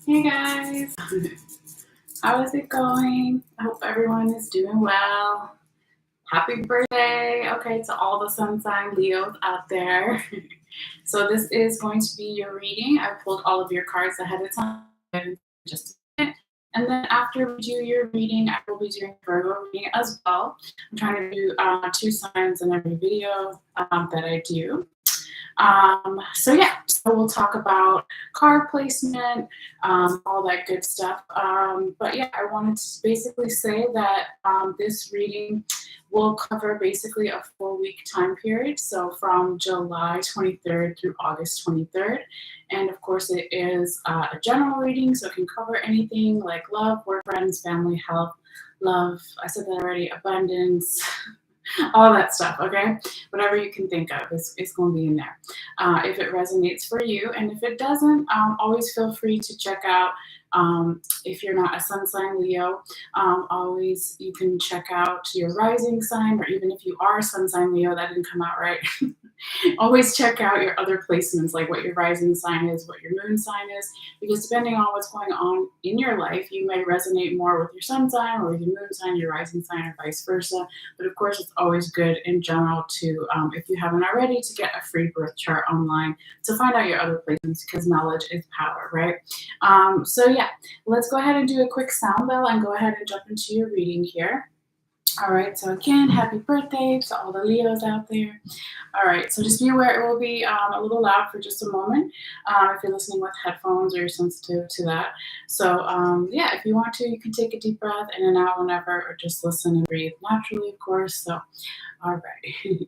Hey guys, how is it going? I hope everyone is doing well. Happy birthday, okay, to all the sun sign Leos out there. So this is going to be your reading. I pulled all of your cards ahead of time in just a minute. And then after we do your reading, I will be doing Virgo reading as well. I'm trying to do 2 signs in every video that I do. So we'll talk about card placement, all that good stuff. But yeah, I wanted to basically say that this reading will cover basically a 4-week time period. So from July 23rd through August 23rd. And of course it is a general reading, so it can cover anything like love, work, friends, family, health, love, I said that already, abundance, all that stuff, okay? Whatever you can think of is going to be in there. If it resonates for you, and if it doesn't, always feel free to check out, if you're not a sun sign Leo, always you can check out your rising sign, or even if you are a sun sign Leo, that didn't come out right. Always check out your other placements, like what your rising sign is, what your moon sign is, because depending on what's going on in your life, you may resonate more with your sun sign or with your moon sign, your rising sign, or vice versa. But of course, it's always good in general to, if you haven't already, to get a free birth chart online to find out your other placements, because knowledge is power, right? Let's go ahead and do a quick sound bell and go ahead and jump into your reading here. All right, so again, happy birthday to all the Leos out there. All right, so just be aware it will be a little loud for just a moment if you're listening with headphones or you're sensitive to that. So if you want to, you can take a deep breath in and out whenever, or just listen and breathe naturally, of course. So, all right.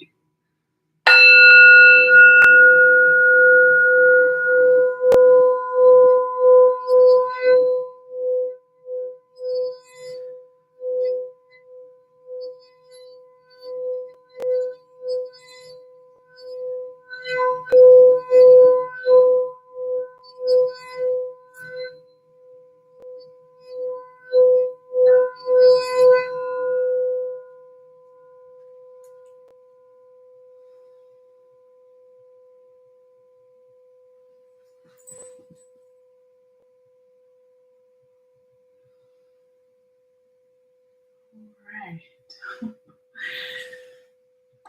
Right.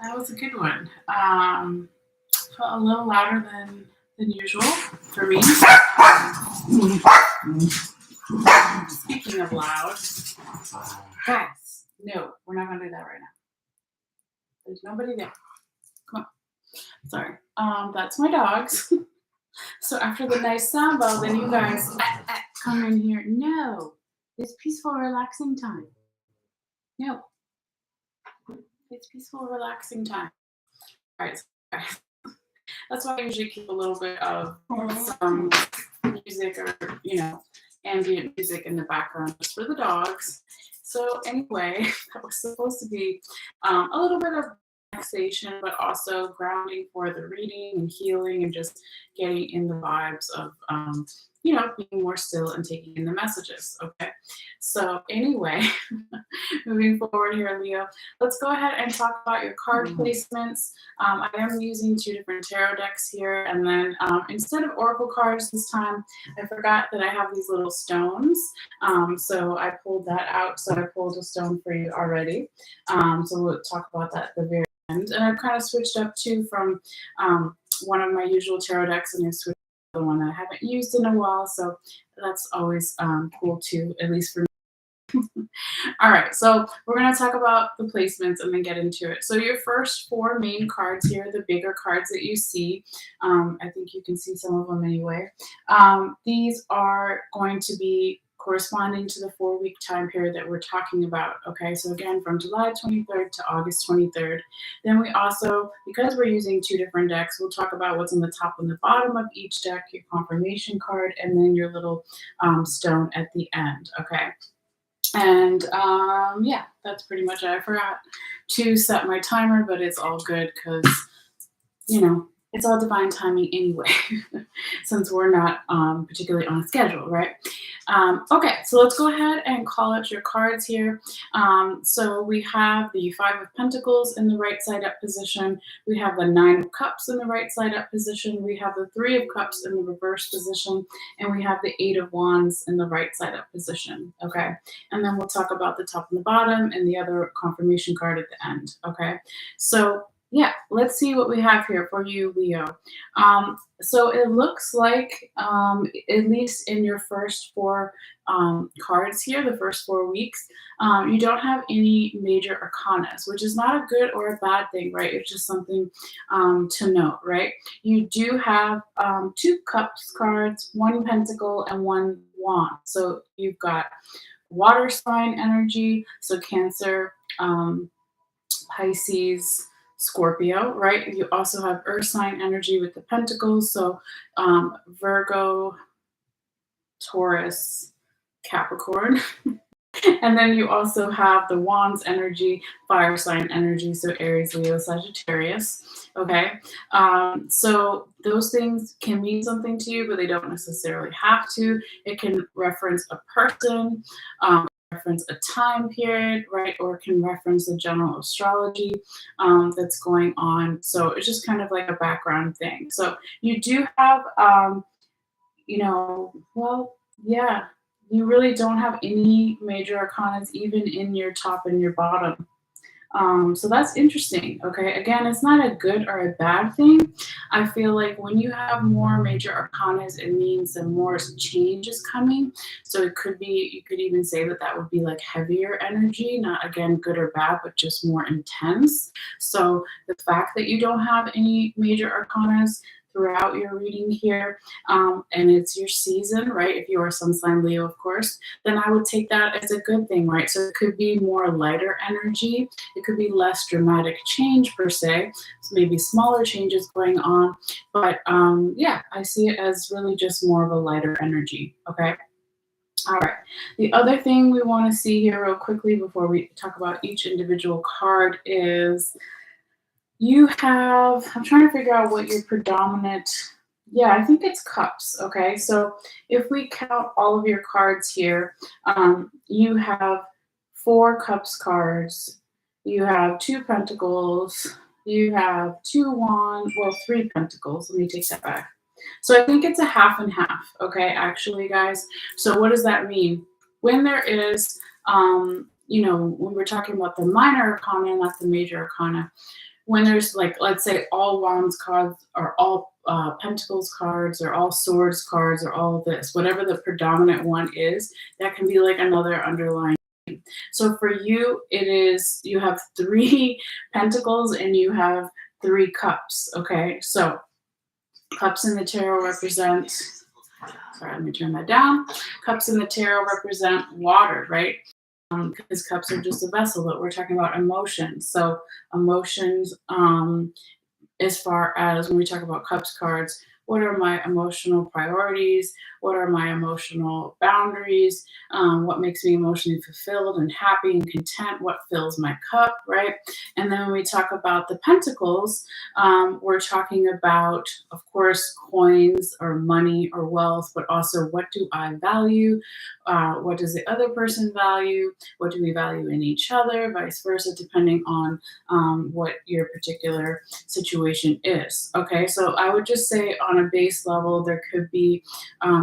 That was a good one. Felt a little louder than usual for me. Speaking of loud, guys, no, we're not going to do that right now. There's nobody there. Come on. Sorry. That's my dogs. So after the nice sound bell, then you guys come in here. No, it's peaceful, relaxing time. No, it's peaceful, relaxing time. All right. That's why I usually keep a little bit of some music or, ambient music in the background just for the dogs. So anyway, that was supposed to be a little bit of relaxation, but also grounding for the reading and healing and just getting in the vibes of, being more still and taking in the messages. Okay. So anyway, moving forward here, Leo, let's go ahead and talk about your card placements. I am using 2 different tarot decks here. And then instead of oracle cards this time, I forgot that I have these little stones. So I pulled that out. So I pulled a stone for you already. So we'll talk about that at the very end. And I've kind of switched up too from one of my usual tarot decks, and I switched to the one that I haven't used in a while. So that's always cool too, at least for me. All right, so we're going to talk about the placements and then get into it. So your first 4 main cards here, the bigger cards that you see, I think you can see some of them anyway. These are going to be corresponding to the 4-week time period that we're talking about. Okay, so again, from July 23rd to August 23rd. Then we also, because we're using 2 different decks, we'll talk about what's on the top and the bottom of each deck, your confirmation card, and then your little stone at the end. Okay. And that's pretty much it. I forgot to set my timer, but it's all good because, it's all divine timing anyway, since we're not particularly on a schedule, right? Okay, so let's go ahead and call out your cards here. So we have the Five of Pentacles in the right side up position. We have the Nine of Cups in the right side up position. We have the Three of Cups in the reverse position. And we have the Eight of Wands in the right side up position. Okay, and then we'll talk about the top and the bottom and the other confirmation card at the end. Okay, so yeah, let's see what we have here for you, Leo. So it looks like, at least in your first four cards here, the first 4 weeks, you don't have any major arcanas, which is not a good or a bad thing, right? It's just something to note, right? You do have two cups cards, one pentacle, and one wand. So you've got water sign energy, so Cancer, Pisces, Scorpio, right? You also have earth sign energy with the pentacles, so Virgo, Taurus, Capricorn. And then you also have the wands energy, fire sign energy, so Aries, Leo, Sagittarius. Okay, so those things can mean something to you, but they don't necessarily have to. It can reference a person, reference a time period, right? Or it can reference the general astrology that's going on. So it's just kind of like a background thing. So you do have, well, yeah, you really don't have any major arcanas, even in your top and your bottom. So that's interesting. Okay. Again, it's not a good or a bad thing. I feel like when you have more major arcanas, it means that more change is coming. So it could be, you could even say that that would be like heavier energy, not again good or bad, but just more intense. So the fact that you don't have any major arcanas throughout your reading here, and it's your season, right? If you are sun sign Leo, of course, then I would take that as a good thing, right? So it could be more lighter energy. It could be less dramatic change per se, so maybe smaller changes going on. But yeah, I see it as really just more of a lighter energy. Okay. All right. The other thing we want to see here real quickly before we talk about each individual card is you have, I'm trying to figure out what your predominant, yeah, I think it's cups. Okay. So if we count all of your cards here, you have four cups cards, you have two pentacles, you have two wands, well, three pentacles. Let me take that back. So I think it's a half and half. Okay. Actually, guys. So what does that mean? When there is, when we're talking about the minor arcana, not the major arcana, when there's like, let's say all wands cards or all pentacles cards or all swords cards or all this, whatever the predominant one is, that can be like another underlying. So for you, it is, you have three pentacles and you have three cups. Okay. So cups in the tarot represent, sorry, let me turn that down. Cups in the tarot represent water, right? Because cups are just a vessel, but we're talking about emotions. So emotions, as far as when we talk about cups cards, what are my emotional priorities? What are my emotional boundaries? What makes me emotionally fulfilled and happy and content? What fills my cup, right? And then when we talk about the pentacles, we're talking about, of course, coins or money or wealth, but also what do I value? What does the other person value? What do we value in each other? Vice versa, depending on what your particular situation is. Okay, so I would just say on a base level, there could be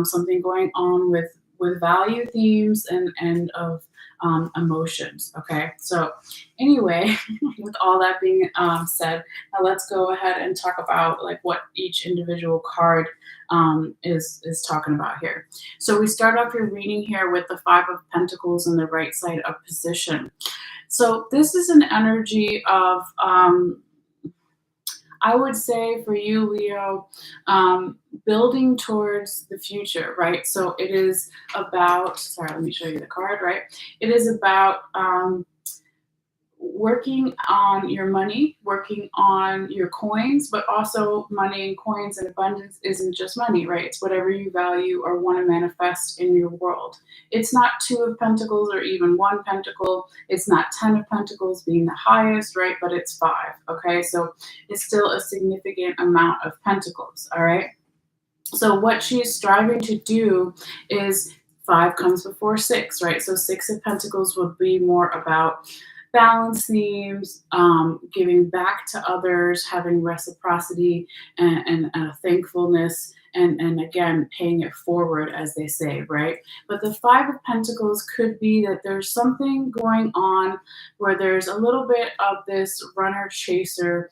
something going on with value themes and of emotions. Okay, so anyway, with all that being said, now let's go ahead and talk about like what each individual card is talking about here. So we start off your reading here with the Five of Pentacles in the right side up position. So this is an energy of I would say for you, Leo, building towards the future, right? So it is about, sorry, let me show you the card, right? It is about working on your money, working on your coins, but also money and coins and abundance isn't just money, right? It's whatever you value or want to manifest in your world. It's not Two of Pentacles or even one pentacle. It's not 10 of Pentacles being the highest, right? But it's five, okay? So it's still a significant amount of pentacles, all right? So what she's striving to do is 5 comes before 6, right? So 6 of Pentacles would be more about balance themes, giving back to others, having reciprocity and a thankfulness, and again, paying it forward, as they say, right? But the 5 of Pentacles could be that there's something going on where there's a little bit of this runner chaser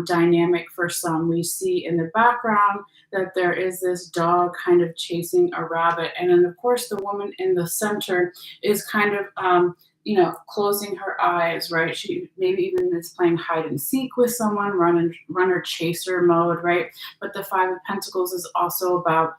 dynamic for some. We see in the background that there is this dog kind of chasing a rabbit. And then, of course, the woman in the center is kind of, closing her eyes, right? She maybe even is playing hide and seek with someone, runner chaser mode, right? But the 5 of Pentacles is also about,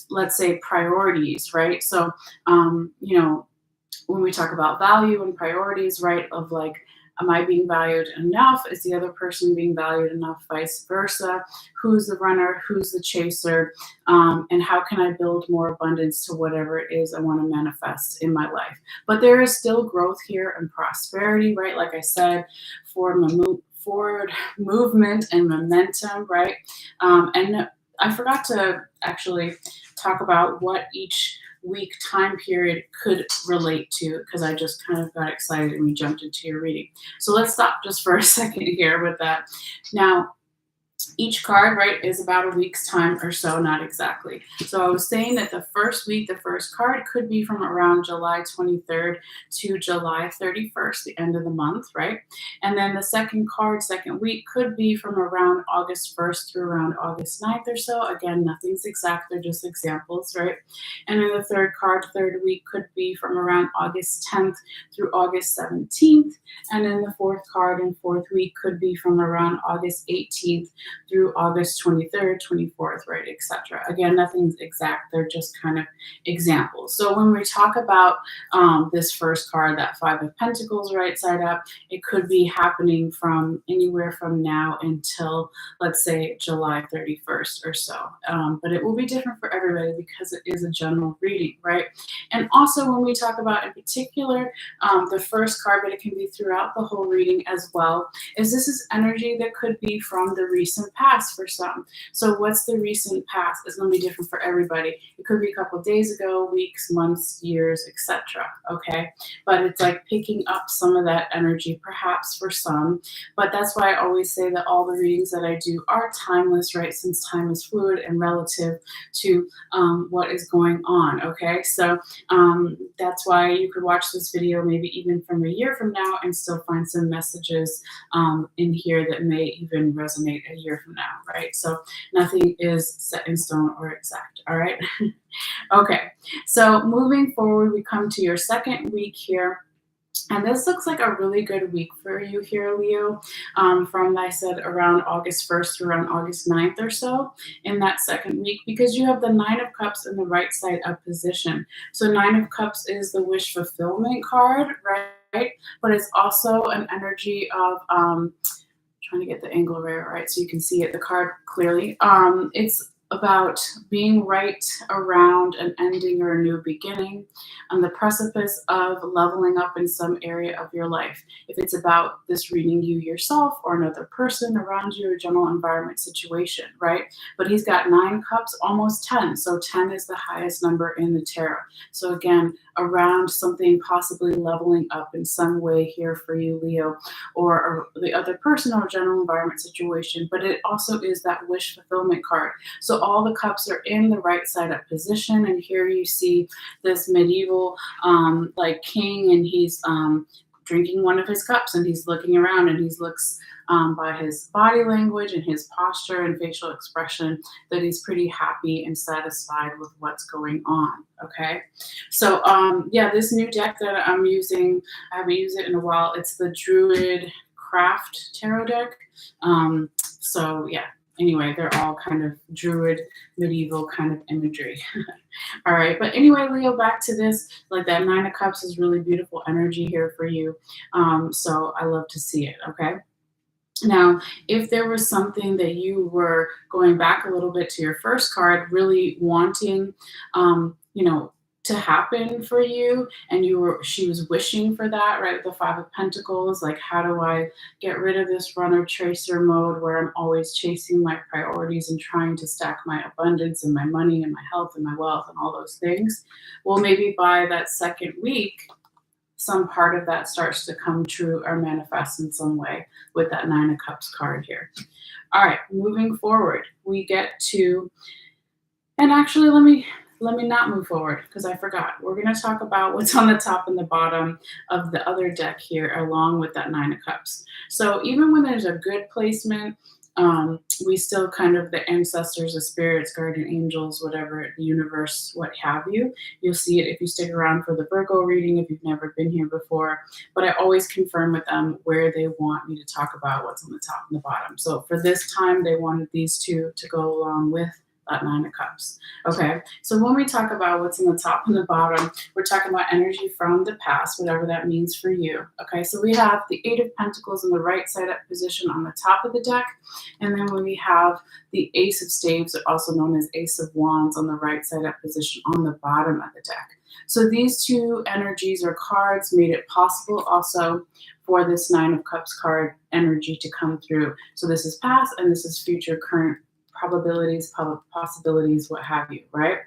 let's say, priorities, right? So, when we talk about value and priorities, right, of like, am I being valued enough? Is the other person being valued enough? Vice versa. Who's the runner? Who's the chaser? And how can I build more abundance to whatever it is I want to manifest in my life? But there is still growth here and prosperity, right? Like I said, forward movement and momentum, right? And I forgot to actually talk about what each week time period could relate to, because I just kind of got excited and we jumped into your reading. So let's stop just for a second here with that. Now, each card, right, is about a week's time or so, not exactly. So I was saying that the first week, the first card could be from around July 23rd to July 31st, the end of the month, right? And then the second card, second week, could be from around August 1st through around August 9th or so. Again, nothing's exact, they're just examples, right? And then the third card, third week, could be from around August 10th through August 17th. And then the fourth card and fourth week could be from around August 18th through August 23rd, 24th, right, etc. Again, nothing's exact. They're just kind of examples. So when we talk about this first card, that 5 of Pentacles right side up, it could be happening from anywhere from now until, let's say, July 31st or so. But it will be different for everybody because it is a general reading, right? And also when we talk about in particular the first card, but it can be throughout the whole reading as well, is this is energy that could be from the recent past for some. So what's the recent past? It's going to be different for everybody. It could be a couple of days ago, weeks, months, years, etc. Okay, but it's like picking up some of that energy perhaps for some. But that's why I always say that all the readings that I do are timeless, right? Since time is fluid and relative to what is going on. Okay, so that's why you could watch this video maybe even from a year from now and still find some messages in here that may even resonate a year from now, right? So nothing is set in stone or exact, all right? Okay, so moving forward, we come to your second week here. And this looks like a really good week for you here, Leo, from, I said, around August 1st through around August 9th or so in that second week, because you have the 9 of Cups in the right side up position. So 9 of Cups is the wish fulfillment card, right? But it's also an energy of, trying to get the angle right so you can see it, the card clearly. It's about being right around an ending or a new beginning, on the precipice of leveling up in some area of your life. If it's about this reading you yourself or another person around you, a general environment situation, right? But he's got 9 cups, almost 10. So 10 is the highest number in the tarot. So again, around something possibly leveling up in some way here for you, Leo, or the other person or general environment situation. But it also is that wish fulfillment card. So all the cups are in the right side up position, and here you see this medieval like king, and he's drinking one of his cups, and he's looking around, and he looks by his body language and his posture and facial expression that he's pretty happy and satisfied with what's going on. Okay, so yeah, this new deck that I'm using, I haven't used it in a while. It's the Druid Craft Tarot deck. So yeah. Anyway, they're all kind of druid, medieval kind of imagery. All right, but anyway, Leo, back to this. Like that 9 of Cups is really beautiful energy here for you. So I love to see it, okay? Now, if there was something that you were going back a little bit to your first card, really wanting, to happen for you, and she was wishing for that, right? The Five of Pentacles, like, how do I get rid of this runner chaser mode where I'm always chasing my priorities and trying to stack my abundance and my money and my health and my wealth and all those things? Well, maybe by that second week, some part of that starts to come true or manifest in some way with that Nine of Cups card here. All right, moving forward, we get to, and actually let me not move forward because I forgot. We're going to talk about what's on the top and the bottom of the other deck here along with that Nine of Cups. So even when there's a good placement, we still kind of, the ancestors, the spirits, guardian angels, whatever, the universe, what have you. You'll see it if you stick around for the Virgo reading if you've never been here before. But I always confirm with them where they want me to talk about what's on the top and the bottom. So for this time, they wanted these two to go along with that Nine of Cups. Okay, so when we talk about what's in the top and the bottom, we're talking about energy from the past, whatever that means for you. Okay, so we have the Eight of Pentacles in the right side up position on the top of the deck, and then we have the Ace of Staves, also known as Ace of Wands, on the right side up position on the bottom of the deck. So these two energies or cards made it possible also for this Nine of Cups card energy to come through. So this is past and this is future, current, probabilities, possibilities, what have you, right?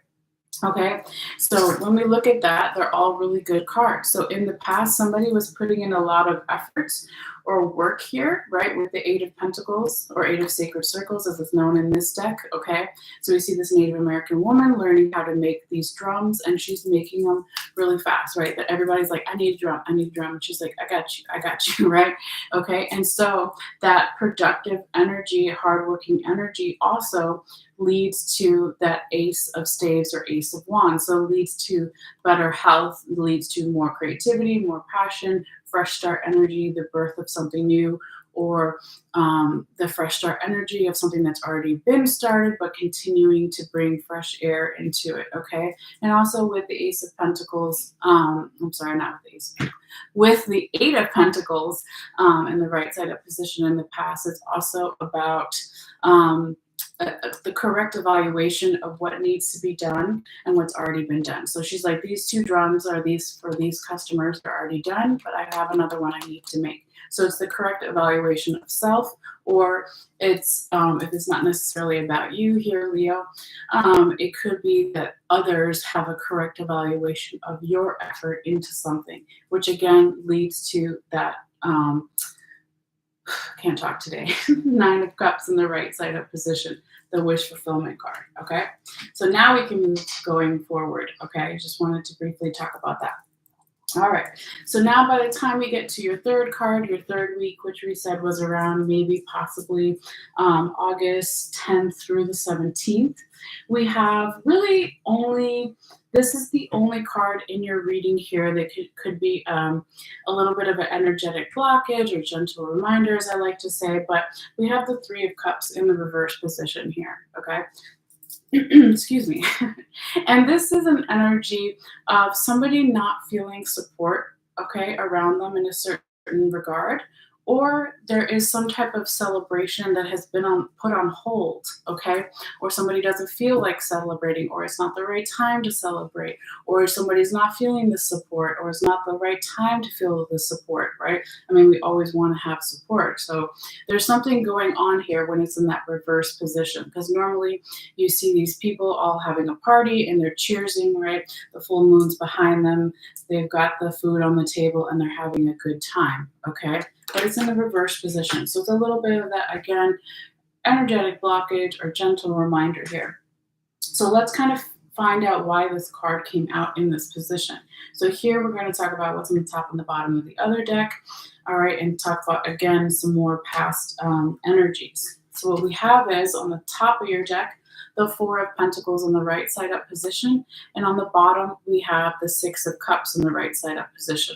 Okay, so when we look at that, they're all really good cards. So in the past, somebody was putting in a lot of efforts or work here, right, with the Eight of Pentacles or Eight of Sacred Circles, as it's known in this deck, okay? So we see this Native American woman learning how to make these drums, and she's making them really fast, right? That everybody's like, I need a drum, I need a drum. And she's like, I got you, right? Okay, and so that productive energy, hardworking energy also leads to that Ace of Staves or Ace of Wands. So leads to better health, leads to more creativity, more passion, fresh start energy, the birth of something new, or the fresh start energy of something that's already been started, but continuing to bring fresh air into it, okay? And also with the Ace of Pentacles, I'm sorry, not with the Ace of Pentacles, with the Eight of Pentacles in the right side up position in the past, it's also about the correct evaluation of what needs to be done and what's already been done. So she's like, these two drums are these for these customers, they're already done, but I have another one I need to make. So it's the correct evaluation of self, or it's if it's not necessarily about you here, Leo, it could be that others have a correct evaluation of your effort into something, which again leads to that can't talk today. Nine of Cups in the right side up position, the wish fulfillment card. Okay, so now we can move going forward. Okay, I just wanted to briefly talk about that. All right, so now by the time we get to your third card, your third week, which we said was around maybe possibly August 10th through the 17th, we have really only, this is the only card in your reading here that could be a little bit of an energetic blockage or gentle reminders, I like to say, but we have the Three of Cups in the reverse position here, okay? Excuse me. And this is an energy of somebody not feeling support, okay, around them in a certain regard, or there is some type of celebration that has been put on hold, okay, or somebody doesn't feel like celebrating, or it's not the right time to celebrate, or somebody's not feeling the support, or it's not the right time to feel the support, right? I mean, we always want to have support. So there's something going on here when it's in that reverse position, because normally you see these people all having a party and they're cheersing, right? The full moon's behind them, they've got the food on the table and they're having a good time, okay? But it's in the reverse position. So it's a little bit of that, again, energetic blockage or gentle reminder here. So let's kind of find out why this card came out in this position. So here we're going to talk about what's on the top and the bottom of the other deck, all right, and talk about, again, some more past energies. So what we have is on the top of your deck, the Four of Pentacles in the right side up position, and on the bottom we have the Six of Cups in the right side up position.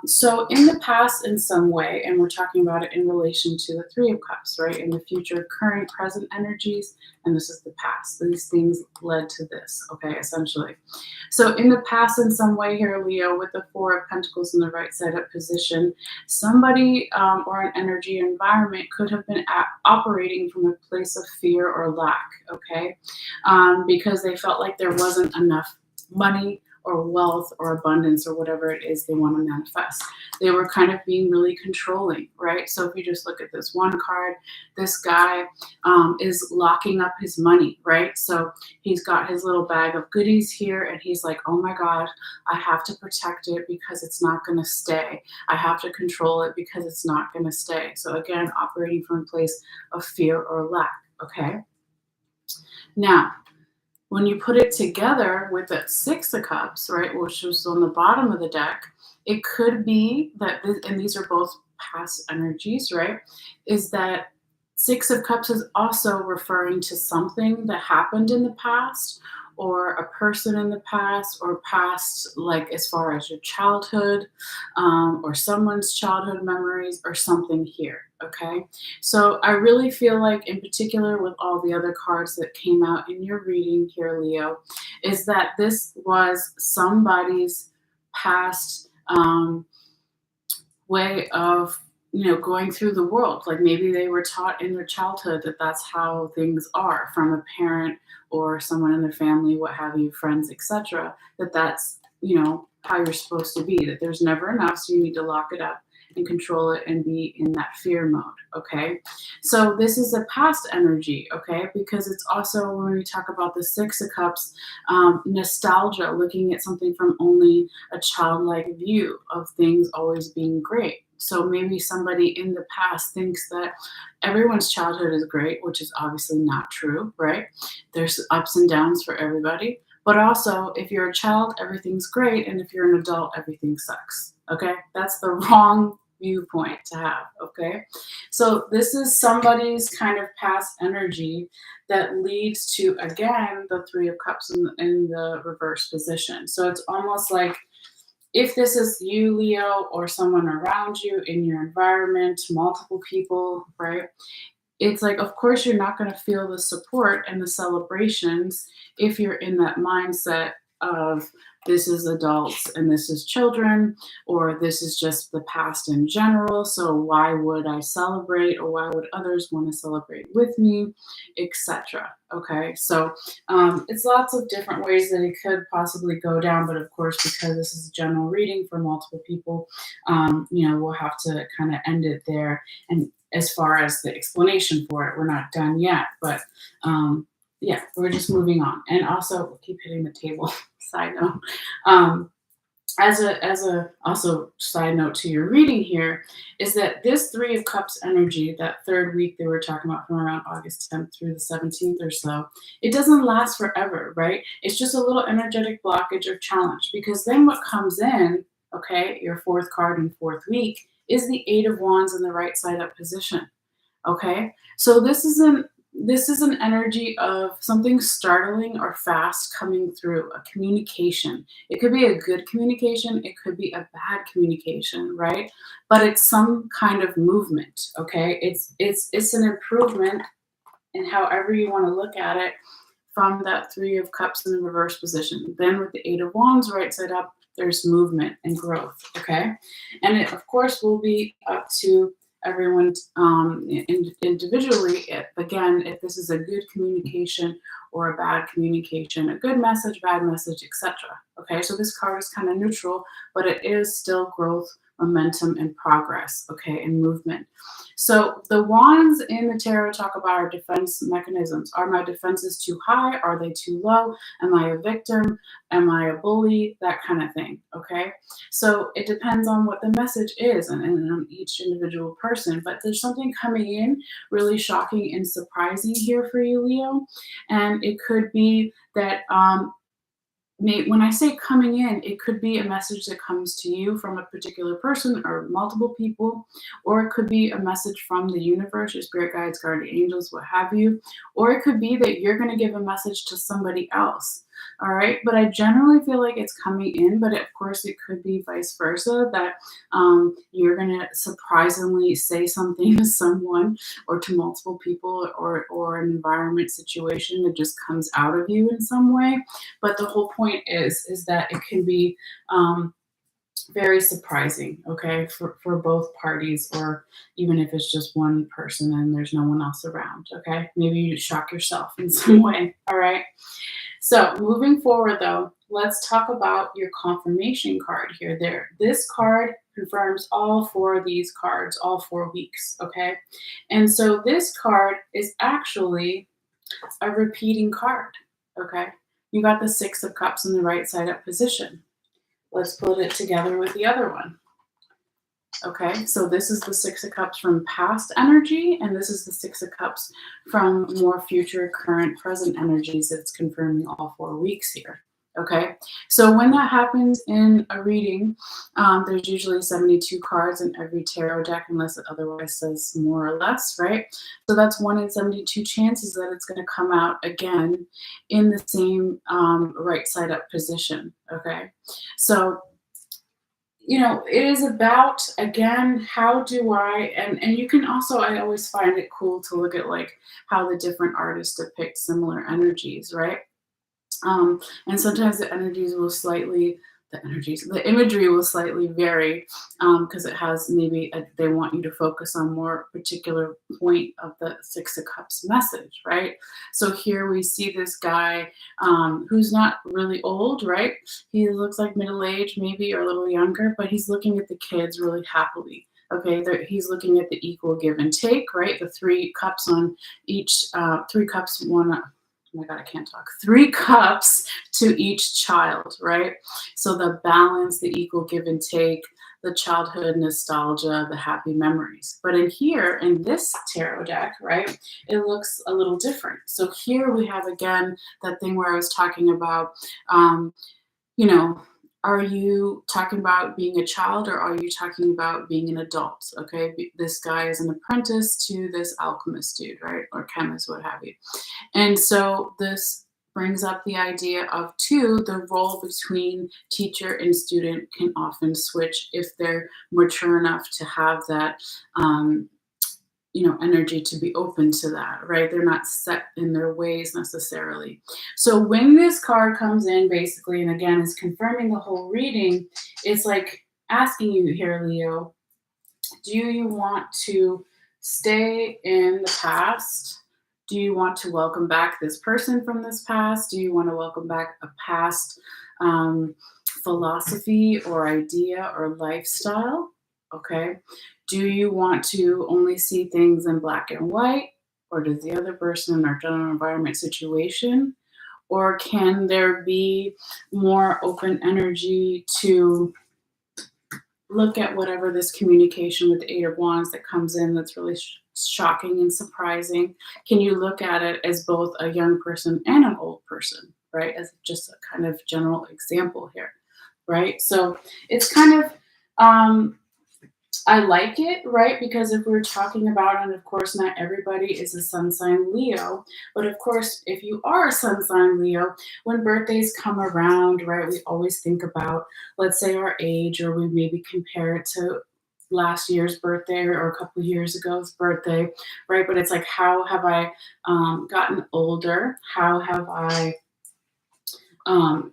So in the past, in some way, and we're talking about it in relation to the Three of Cups, right? In the future, current, present energies, and this is the past. These things led to this, okay, essentially. So in the past, in some way here, Leo, with the Four of Pentacles in the right side up position, somebody or an energy environment could have been operating from a place of fear or lack, okay? Because they felt like there wasn't enough money or wealth or abundance or whatever it is they want to manifest. They were kind of being really controlling, right? So if you just look at this one card, this guy is locking up his money, right? So he's got his little bag of goodies here and he's like, oh my God, I have to protect it because it's not going to stay. I have to control it because it's not going to stay. So again, operating from a place of fear or lack, okay? Now, when you put it together with that Six of Cups, right, which was on the bottom of the deck, it could be that, and these are both past energies, right, is that Six of Cups is also referring to something that happened in the past or a person in the past or past, like as far as your childhood or someone's childhood memories or something here, okay? So I really feel like in particular with all the other cards that came out in your reading here, Leo, is that this was somebody's past way of going through the world. Like maybe they were taught in their childhood that that's how things are from a parent or someone in their family, what have you, friends, etc. That's how you're supposed to be. That there's never enough, so you need to lock it up and control it and be in that fear mode. Okay, so this is a past energy. Okay, because it's also when we talk about the Six of Cups, nostalgia, looking at something from only a childlike view of things always being great. So maybe somebody in the past thinks that everyone's childhood is great, which is obviously not true, right? There's ups and downs for everybody. But also, if you're a child, everything's great. And if you're an adult, everything sucks. Okay? That's the wrong viewpoint to have. Okay? So this is somebody's kind of past energy that leads to, again, the Three of Cups in the reverse position. So it's almost like, if this is you, Leo, or someone around you in your environment, multiple people, right? It's like, of course, you're not going to feel the support and the celebrations if you're in that mindset of this is adults and this is children, or this is just the past in general. So why would I celebrate, or why would others want to celebrate with me, etc. Okay, so it's lots of different ways that it could possibly go down, but of course, because this is a general reading for multiple people, we'll have to kind of end it there. And as far as the explanation for it, we're not done yet, but yeah, we're just moving on. And also, we'll keep hitting the table. Side note, as a also side note to your reading here, is that this Three of Cups energy, that third week that we're talking about from around August 10th through the 17th or so, it doesn't last forever, right? It's just a little energetic blockage or challenge, because then what comes in, okay, your fourth card in fourth week, is the Eight of Wands in the right side up position. Okay, so this is an energy of something startling or fast coming through, a communication. It could be a good communication, it could be a bad communication, right? But it's some kind of movement. Okay, it's an improvement in however you want to look at it from that Three of Cups in the reverse position. Then with the Eight of Wands right side up, there's movement and growth. Okay, and it of course will be up to everyone individually. Again, if this is a good communication or a bad communication, a good message, bad message, etc. Okay, so this card is kind of neutral, but it is still growth, momentum, and progress, okay, and movement. So the wands in the tarot talk about our defense mechanisms. Are my defenses too high? Are they too low? Am I a victim? Am I a bully? That kind of thing, okay? So it depends on what the message is and on each individual person, but there's something coming in really shocking and surprising here for you, Leo. And it could be that when I say coming in, it could be a message that comes to you from a particular person or multiple people, or it could be a message from the universe, your spirit guides, guardian angels, what have you, or it could be that you're going to give a message to somebody else. All right, but I generally feel like it's coming in, but of course it could be vice versa, that you're going to surprisingly say something to someone or to multiple people, or an environment situation that just comes out of you in some way. But the whole point is that it can be very surprising, okay, for both parties, or even if it's just one person and there's no one else around, okay? Maybe you shock yourself in some way, all right? So moving forward though, let's talk about your confirmation card here. There, this card confirms all four of these cards, all 4 weeks, okay? And so this card is actually a repeating card, okay? You got the Six of Cups in the right side up position. Let's put it together with the other one. Okay, so this is the Six of Cups from past energy, and this is the Six of Cups from more future, current, present energies. That's confirming all 4 weeks here. Okay, so when that happens in a reading, there's usually 72 cards in every tarot deck, unless it otherwise says more or less, right? So that's 1 in 72 chances that it's going to come out again in the same right side up position. Okay, so it is about, again, how do I, and you can also, I always find it cool to look at like how the different artists depict similar energies, right? And sometimes the the imagery will slightly vary because it has they want you to focus on more particular point of the Six of Cups message, right? So here we see this guy who's not really old, right? He looks like middle-aged maybe, or a little younger, but he's looking at the kids really happily. Okay, he's looking at the equal give and take, right? The 3 cups on each, 3 cups, one, oh my God, I can't talk. 3 cups to each child, right? So the balance, the equal give and take, the childhood nostalgia, the happy memories. But in this tarot deck, right, it looks a little different. So here we have, again, that thing where I was talking about, you know, are you talking about being a child, or are you talking about being an adult? Okay, this guy is an apprentice to this alchemist dude, right? Or chemist, what have you. And so this brings up the idea of, too, the role between teacher and student can often switch if they're mature enough to have that, energy to be open to that, right? They're not set in their ways necessarily. So when this card comes in, basically, and again, is confirming the whole reading, it's like asking you here, Leo, do you want to stay in the past? Do you want to welcome back this person from this past? Do you want to welcome back a past philosophy or idea or lifestyle? Okay. Do you want to only see things in black and white? Or does the other person in their general environment situation? Or can there be more open energy to look at whatever this communication with the Eight of Wands that comes in that's really shocking and surprising? Can you look at it as both a young person and an old person, right? As just a kind of general example here, right? So it's kind of, I like it, right? Because if we're talking about, and of course, not everybody is a sun sign Leo, but of course, if you are a sun sign Leo, when birthdays come around, right, we always think about, let's say, our age, or we maybe compare it to last year's birthday or a couple of years ago's birthday, right? But it's like, how have I gotten older? How have I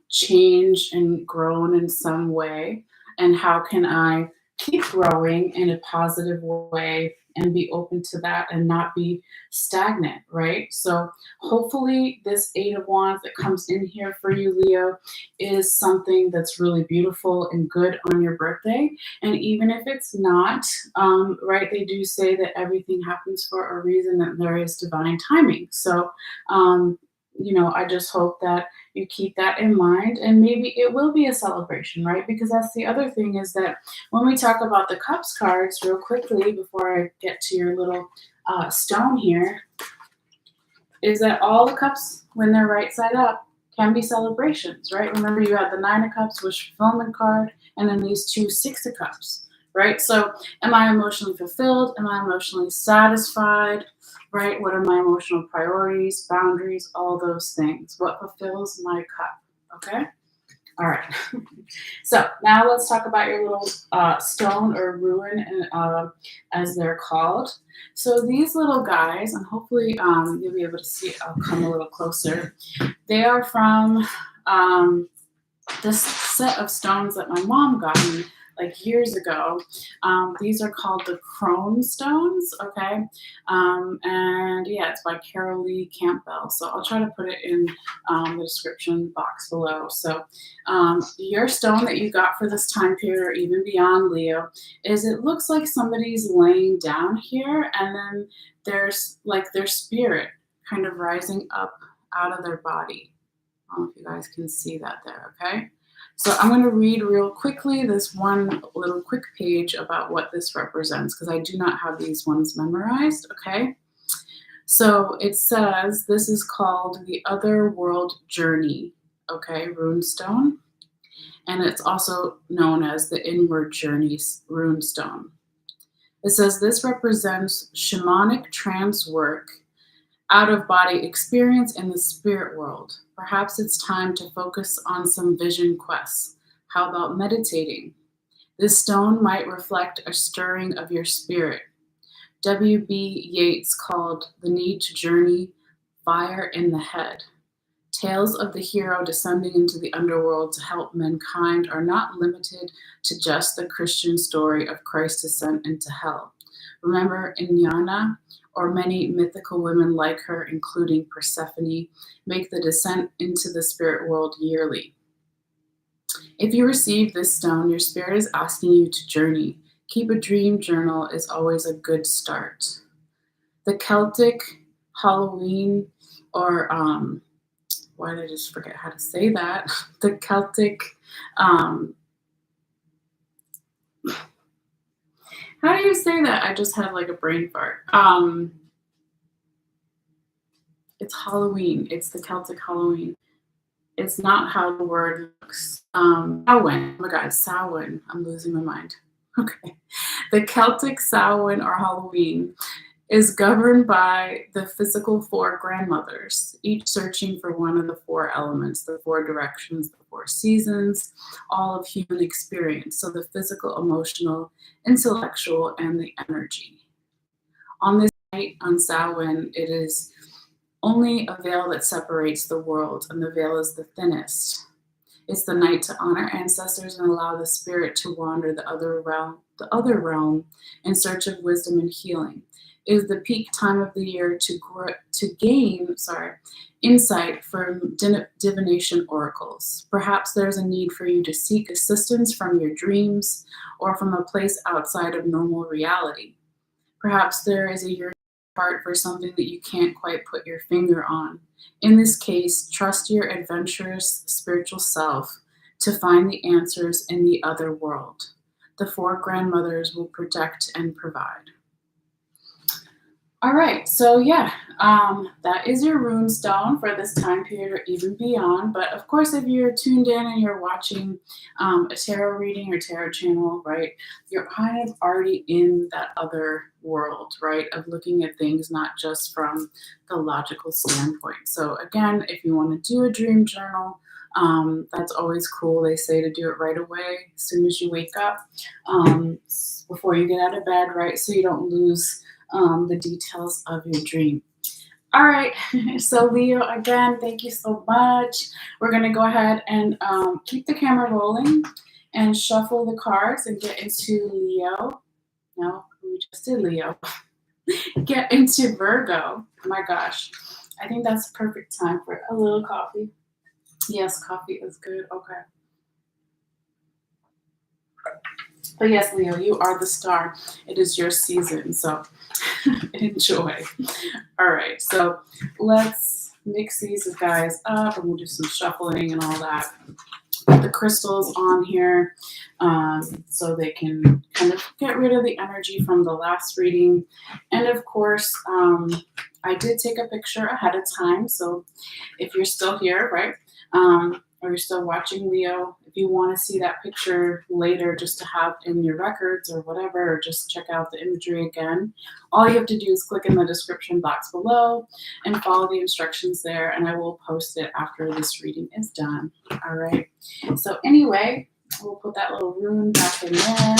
changed and grown in some way? And how can I keep growing in a positive way and be open to that and not be stagnant, right? So hopefully this Eight of Wands that comes in here for you, Leo, is something that's really beautiful and good on your birthday. And even if it's not, right, they do say that everything happens for a reason, that there is divine timing. So, I just hope that you keep that in mind, and maybe it will be a celebration, right? Because that's the other thing, is that when we talk about the Cups cards, real quickly, before I get to your little stone here, is that all the cups, when they're right side up, can be celebrations, right? Remember, you had the Nine of Cups, wish fulfillment card, and then these 2 Six of Cups, right? So am I emotionally fulfilled? Am I emotionally satisfied? Right? What are my emotional priorities, boundaries, all those things? What fulfills my cup? Okay? All right. So now let's talk about your little stone or ruin, as they're called. So these little guys, and hopefully you'll be able to see, I'll come a little closer. They are from this set of stones that my mom got me like years ago. These are called the Stones, okay? And yeah, it's by Carol Lee Campbell. So I'll try to put it in the description box below. So your stone that you got for this time period or even beyond, Leo, is it looks like somebody's laying down here and then there's like their spirit kind of rising up out of their body. I don't know if you guys can see that there, okay? So I'm going to read real quickly this one little quick page about what this represents because I do not have these ones memorized, okay? So it says this is called the Otherworld Journey, okay, Runestone. And it's also known as the Inward Journeys Runestone. It says this represents shamanic trance work, out-of-body experience in the spirit world. Perhaps it's time to focus on some vision quests. How about meditating? This stone might reflect a stirring of your spirit. W.B. Yeats called the need to journey fire in the head. Tales of the hero descending into the underworld to help mankind are not limited to just the Christian story of Christ's descent into hell. Remember Inanna, or many mythical women like her, including Persephone, make the descent into the spirit world yearly. If you receive this stone, your spirit is asking you to journey. Keep a dream journal is always a good start. The Celtic Halloween, or why did I just forget how to say that? The Celtic, how do you say that? I just had like a brain fart. It's Halloween. It's the Celtic Halloween. It's not how the word looks. Samhain. Oh my God, Samhain. I'm losing my mind. Okay. The Celtic Samhain or Halloween is governed by the physical four grandmothers, each searching for one of the four elements, the four directions, the four seasons, all of human experience. So the physical, emotional, intellectual, and the energy. On this night, on Samhain, it is only a veil that separates the world, and the veil is the thinnest. It's the night to honor ancestors and allow the spirit to wander the other realm in search of wisdom and healing. It is the peak time of the year to gain insight from divination oracles. Perhaps there's a need for you to seek assistance from your dreams or from a place outside of normal reality. Perhaps there is a yearning heart for something that you can't quite put your finger on. In this case, trust your adventurous spiritual self to find the answers in the other world. The four grandmothers will protect and provide. All right, so yeah, that is your runestone for this time period or even beyond. But of course, if you're tuned in and you're watching a tarot reading or tarot channel, right, you're kind of already in that other world, right, of looking at things not just from the logical standpoint. So again, if you want to do a dream journal, that's always cool. They say to do it right away as soon as you wake up, before you get out of bed, right, so you don't lose the details of your dream. All right, so Leo, again, thank you so much. We're going to go ahead and keep the camera rolling and shuffle the cards and get into Leo. No, we just did Leo. Get into Virgo. Oh my gosh, I think that's the perfect time for a little coffee. Yes, coffee is good. Okay. But yes, Leo, you are the star. It is your season, so enjoy. All right, so let's mix these guys up and we'll do some shuffling and all that. Put the crystals on here so they can kind of get rid of the energy from the last reading. And of course, I did take a picture ahead of time, so if you're still here, right, or you're still watching, Leo, if you want to see that picture later just to have in your records or whatever, or just check out the imagery again, all you have to do is click in the description box below and follow the instructions there, and I will post it after this reading is done. All right. So anyway, we'll put that little rune back in there,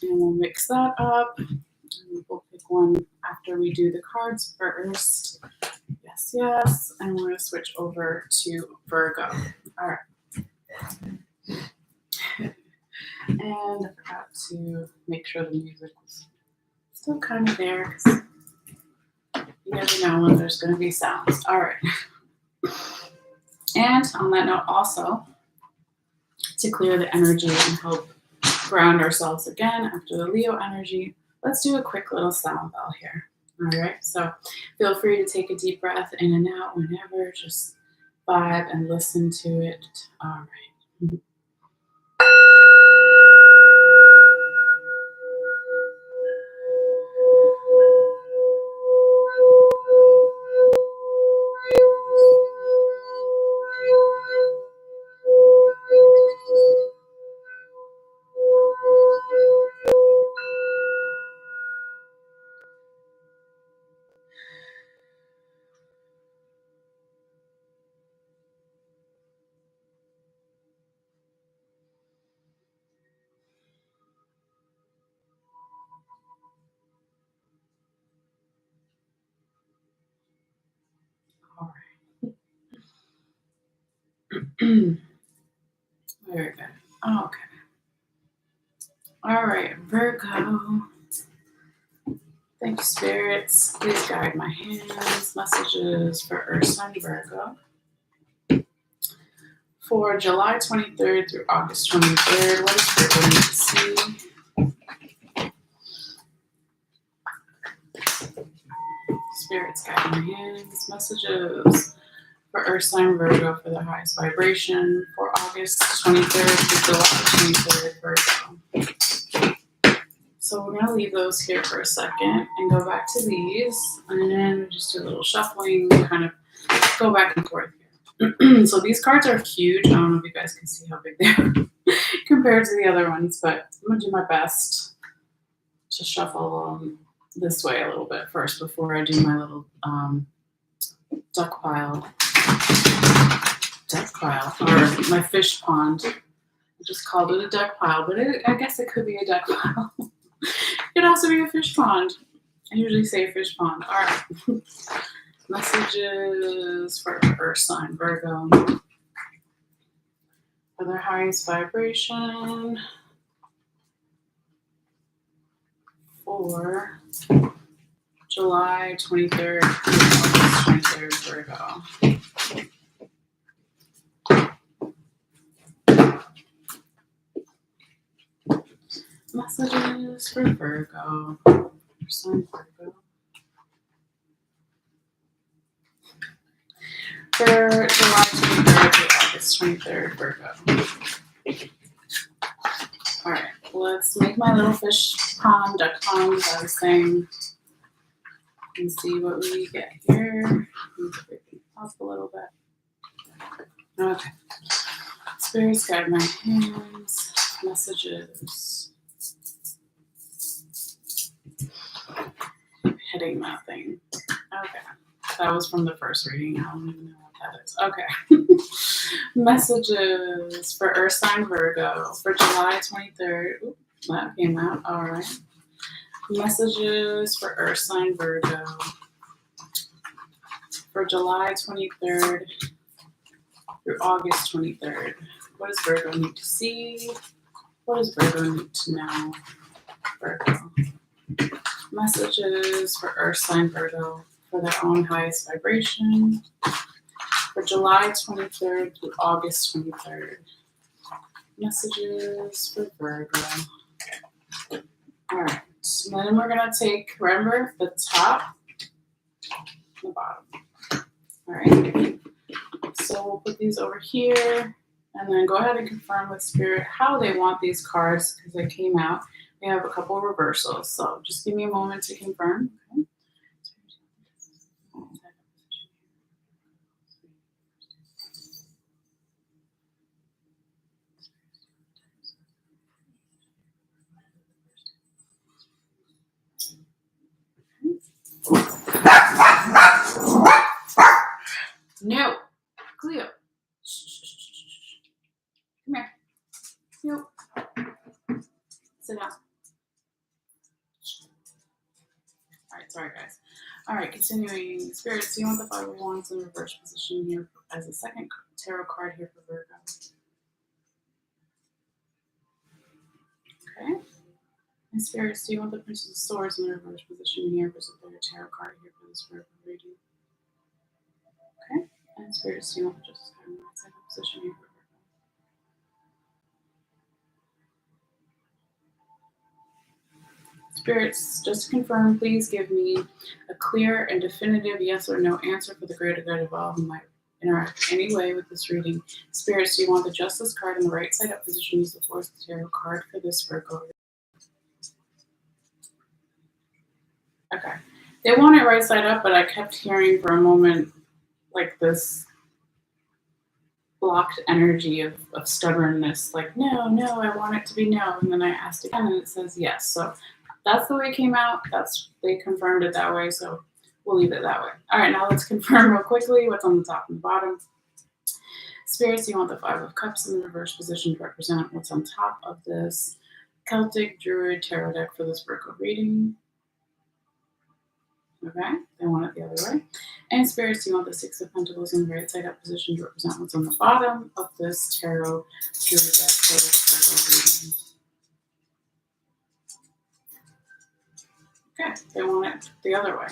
and we'll mix that up. And we'll pick one after we do the cards first. Yes, yes. And we're going to switch over to Virgo. All right. And I forgot to make sure the music was still kind of there, because you never know when there's going to be sounds. All right. And on that note, also, to clear the energy and help ground ourselves again after the Leo energy, let's do a quick little sound bell here. All right. So feel free to take a deep breath in and out whenever. Just vibe and listen to it. All right. All right. Very good. Okay. All right, Virgo. Thank you, spirits. Please guide my hands. Messages for Earth sign Virgo. For July 23rd through August 23rd, what does Virgo need to see? Spirits guide my hands. Messages for Earth sign Virgo for the highest vibration for August 23rd through July 23rd, Virgo. So we're going to leave those here for a second and go back to these. And then just do a little shuffling, kind of go back and forth here. So these cards are huge. I don't know if you guys can see how big they are compared to the other ones, but I'm going to do my best to shuffle this way a little bit first before I do my little duck pile, or my fish pond. I just called it a duck pile, but I guess it could be a duck pile. It could also be a fish pond. I usually say fish pond. All right. Messages for Earth sign Virgo for their highest vibration for July 23rd through August 23rd, Virgo. Messages for Virgo. Sign Virgo. For July 23rd to August 23rd, Virgo. All right, let's make my little fish pond, duck pond, as I was saying, and see what we get here. Up a little bit. Okay. Spirits guide my hands. Messages. Hitting that thing. Okay. That was from the first reading. I don't even know what that is. Okay. Messages for Earth sign Virgo for July 23rd. Ooh, that came out. All right. Messages for Earth sign Virgo for July 23rd through August 23rd. What does Virgo need to see? What does Virgo need to know? Virgo. Messages for Earth sign Virgo for their own highest vibration for July 23rd through August 23rd. Messages for Virgo. All right. And then we're going to take, remember, the top and the bottom. All right. So we'll put these over here and then go ahead and confirm with Spirit how they want these cards because they came out. We have a couple of reversals. So just give me a moment to confirm. Okay. No. Cleo. Come here. No. Sit down. All right, sorry guys. All right, continuing. Spirits, do you want the Five of Wands in reverse position here as a second tarot card here for Virgo? Okay. And spirits, do you want the Princess of Swords in the reverse position here versus the tarot card here for this Virgo reading? Okay. And spirits, do you want the Justice card in the right side of position here for Virgo? Spirits, just to confirm, please give me a clear and definitive yes or no answer for the greater good of all who might interact in any way with this reading. Spirits, do you want the Justice card in the right side up position? Use the Fourth Tarot card for this Virgo. Okay. They want it right side up, but I kept hearing for a moment like this blocked energy of stubbornness, like, no, I want it to be no. And then I asked again and it says yes. So that's the way it came out. They confirmed it that way. So we'll leave it that way. All right, now let's confirm real quickly what's on the top and the bottom. Spirits, you want the Five of Cups in the reverse position to represent what's on top of this Celtic Druid tarot deck for this Virgo reading. Okay, they want it the other way. And spirits, you want the Six of Pentacles in the right side up position to represent what's on the bottom of this tarot druid deck for this Virgo reading. Okay, they want it the other way.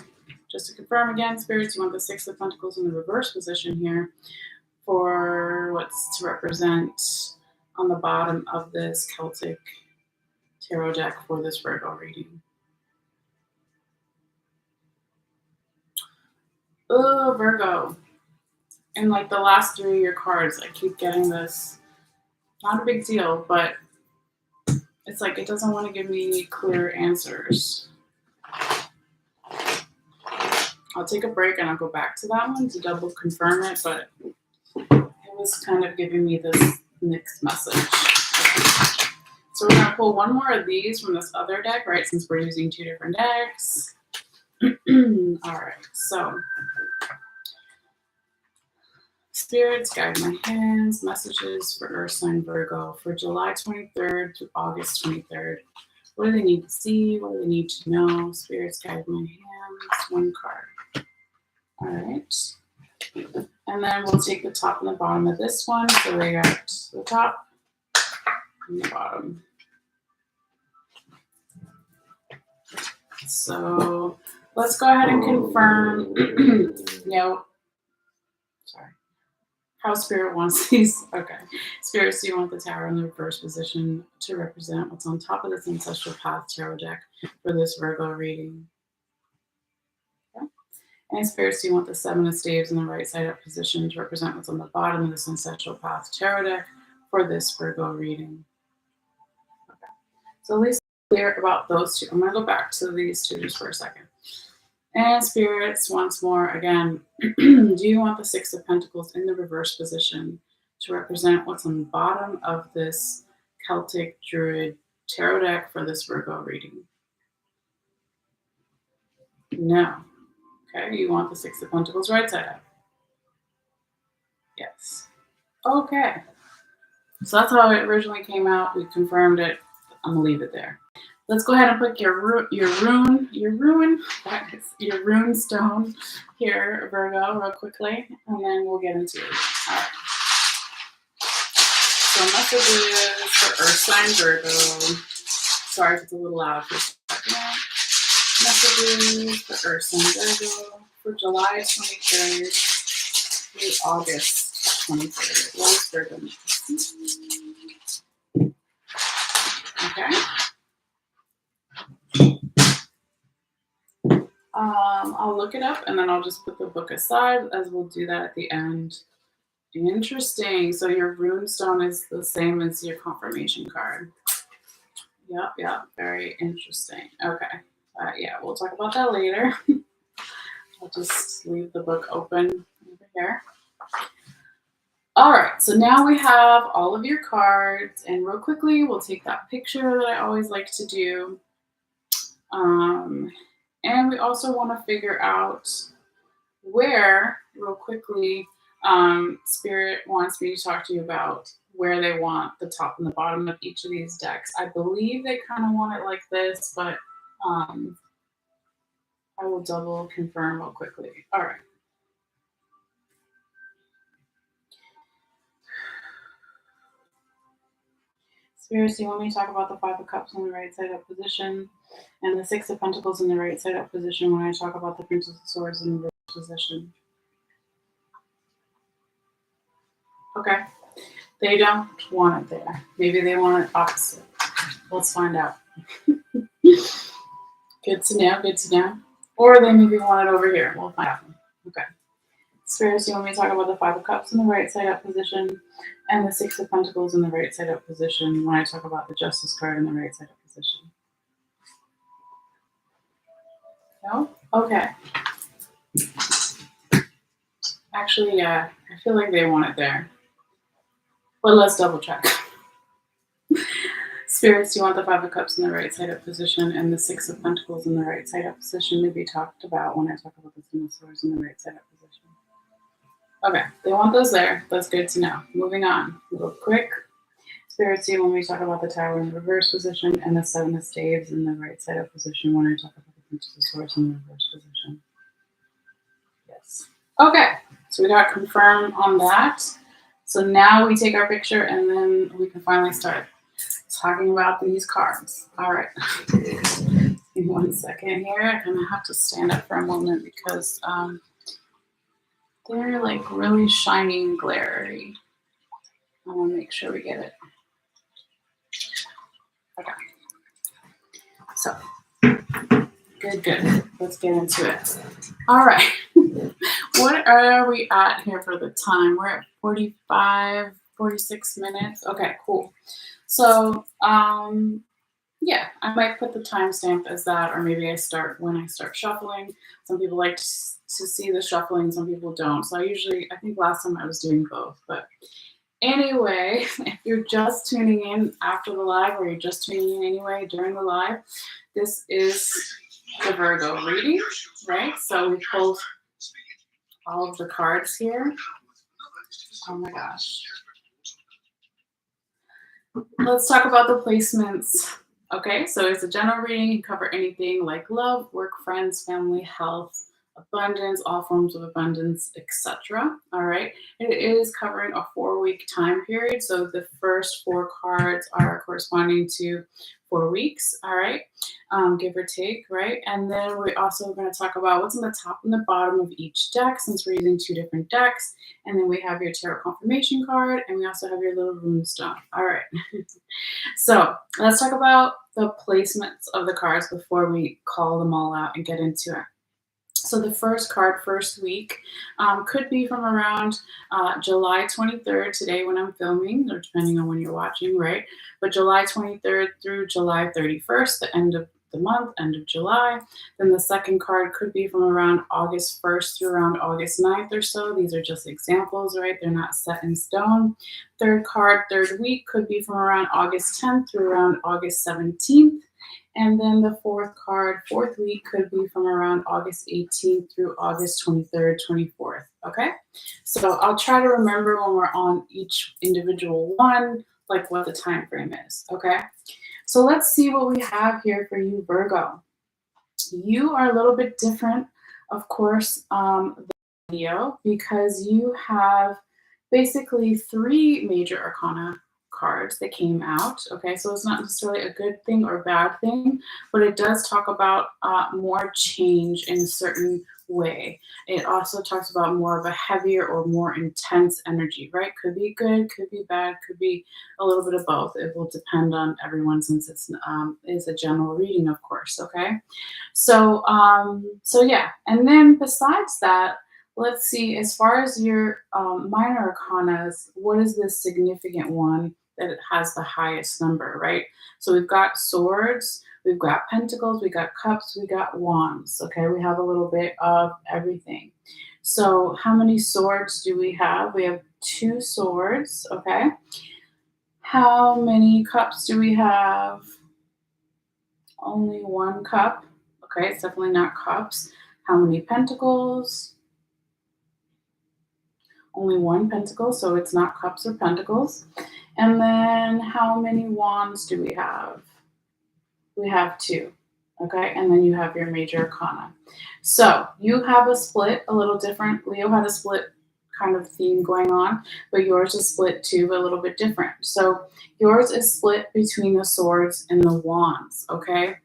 Just to confirm again, spirits, you want the Six of Pentacles in the reverse position here for what's to represent on the bottom of this Celtic tarot deck for this Virgo reading. Oh, Virgo. In like the last 3 of your cards, I keep getting this. Not a big deal, but it's like it doesn't want to give me clear answers. I'll take a break and I'll go back to that one to double confirm it, but it was kind of giving me this mixed message. So we're going to pull one more of these from this other deck, right, since we're using 2 different decks. All right, so spirits, guide my hands, messages for Earth sign Virgo for July 23rd to August 23rd. What do they need to see? What do they need to know? Spirits, guide my hands, one card. All right. And then we'll take the top and the bottom of this one. So we got the top and the bottom. So let's go ahead and confirm. No. Sorry. How Spirit wants these. Okay. Spirits, do you want the Tower in the reverse position to represent what's on top of this Ancestral Path tarot deck for this Virgo reading? Okay. And spirits, do you want the Seven of Staves in the right side up position to represent what's on the bottom of this Ancestral Path tarot deck for this Virgo reading? Okay. So at least clear about those two. I'm going to go back to these two just for a second. And spirits, once more, again, do you want the Six of Pentacles in the reverse position to represent what's on the bottom of this Celtic Druid tarot deck for this Virgo reading? No. Okay, you want the Six of Pentacles right side up? Yes. Okay. So that's how it originally came out. We confirmed it. I'm gonna leave it there. Let's go ahead and put your rune stone here, Virgo, real quickly, and then we'll get into it. All right. So messages for Earth sign Virgo. Sorry if it's a little loud for a second. Messages for Earth sign Virgo for July 23rd through August 23rd. What is Virgo? Okay. I'll look it up and then I'll just put the book aside as we'll do that at the end. Interesting. So your runestone is the same as your confirmation card. Yep. Very interesting. Okay. Yeah, we'll talk about that later. I'll just leave the book open over here. All right, so now we have all of your cards, and real quickly, we'll take that picture that I always like to do. And we also want to figure out where, real quickly, Spirit wants me to talk to you about where they want the top and the bottom of each of these decks. I believe they kind of want it like this, but I will double confirm real quickly. All right. Spirits, do you want me to talk about the Five of Cups in the right side up position and the Six of Pentacles in the right side up position when I talk about the Princess of Swords in the reverse position? Okay. They don't want it there. Maybe they want it opposite. Let's find out. Good to know, good to know. Or they maybe want it over here. We'll find out. Okay. Spirits, you want me to talk about the Five of Cups in the right side up position and the Six of Pentacles in the right side up position when I talk about the Justice card in the right side up position? No? Okay. Actually, yeah, I feel like they want it there. But let's double check. Spirits, you want the Five of Cups in the right side up position and the Six of Pentacles in the right side up position to be talked about when I talk about the Ten of Swords in the right side up position. Okay, they want those there. That's good to know. Moving on, real quick. Spirits, you want me to talk about the Tower in the reverse position and the Seven of Staves in the right side up position when I talk about the Princess of Swords in the reverse position. Yes. Okay, so we got confirmed on that. So now we take our picture and then we can finally start talking about these cards. All right. Give me 1 second here. I'm going to have to stand up for a moment because they're like really shiny and glary. I want to make sure we get it. Okay. So, good. Let's get into it. All right. What are we at here for the time? We're at 45, 46 minutes. Okay, cool. So, yeah, I might put the timestamp as that, or maybe I start when I start shuffling. Some people like to see the shuffling, some people don't. So I think last time I was doing both. But anyway, if you're just tuning in after the live, or you're just tuning in anyway during the live, this is the Virgo reading, right? So we pulled all of the cards here. Oh my gosh. Let's talk about the placements. Okay, so it's a general reading. You can cover anything like love, work, friends, family, health, abundance, all forms of abundance, etc. All right, it is covering a 4-week time period. So the first 4 cards are corresponding to 4 weeks. All right, give or take, right? And then we're also going to talk about what's on the top and the bottom of each deck, since we're using 2 different decks. And then we have your tarot confirmation card, and we also have your little runestone. All right. So let's talk about the placements of the cards before we call them all out and get into it. So the first card, first week, could be from around July 23rd, today when I'm filming, or depending on when you're watching, right? But July 23rd through July 31st, the end of the month, end of July. Then the second card could be from around August 1st through around August 9th or so. These are just examples, right? They're not set in stone. Third card, third week, could be from around August 10th through around August 17th. And then the fourth card, fourth week, could be from around August 18th through August 23rd, 24th. Okay? So I'll try to remember when we're on each individual one, like what the time frame is. Okay? So let's see what we have here for you, Virgo. You are a little bit different, of course, the video, because you have basically 3 major arcana cards that came out. Okay, so it's not necessarily a good thing or bad thing, but it does talk about more change in a certain way. It also talks about more of a heavier or more intense energy, right? Could be good, could be bad, could be a little bit of both. It will depend on everyone, since it's is a general reading, of course. Okay, so yeah, and then besides that, let's see, as far as your minor arcanas, what is the significant one that it has the highest number, right? So we've got swords, we've got pentacles, we got cups, we got wands. Okay, we have a little bit of everything. So how many swords do we have? We have 2 swords. Okay. How many cups do we have? Only 1 cup. Okay, it's definitely not cups. How many pentacles? Only 1 pentacle, so it's not cups or pentacles. And then how many wands do we have? We have 2. Okay, and then you have your major arcana. So you have a split, a little different. Leo had a split kind of theme going on, but yours is split too, but a little bit different. So yours is split between the swords and the wands, okay?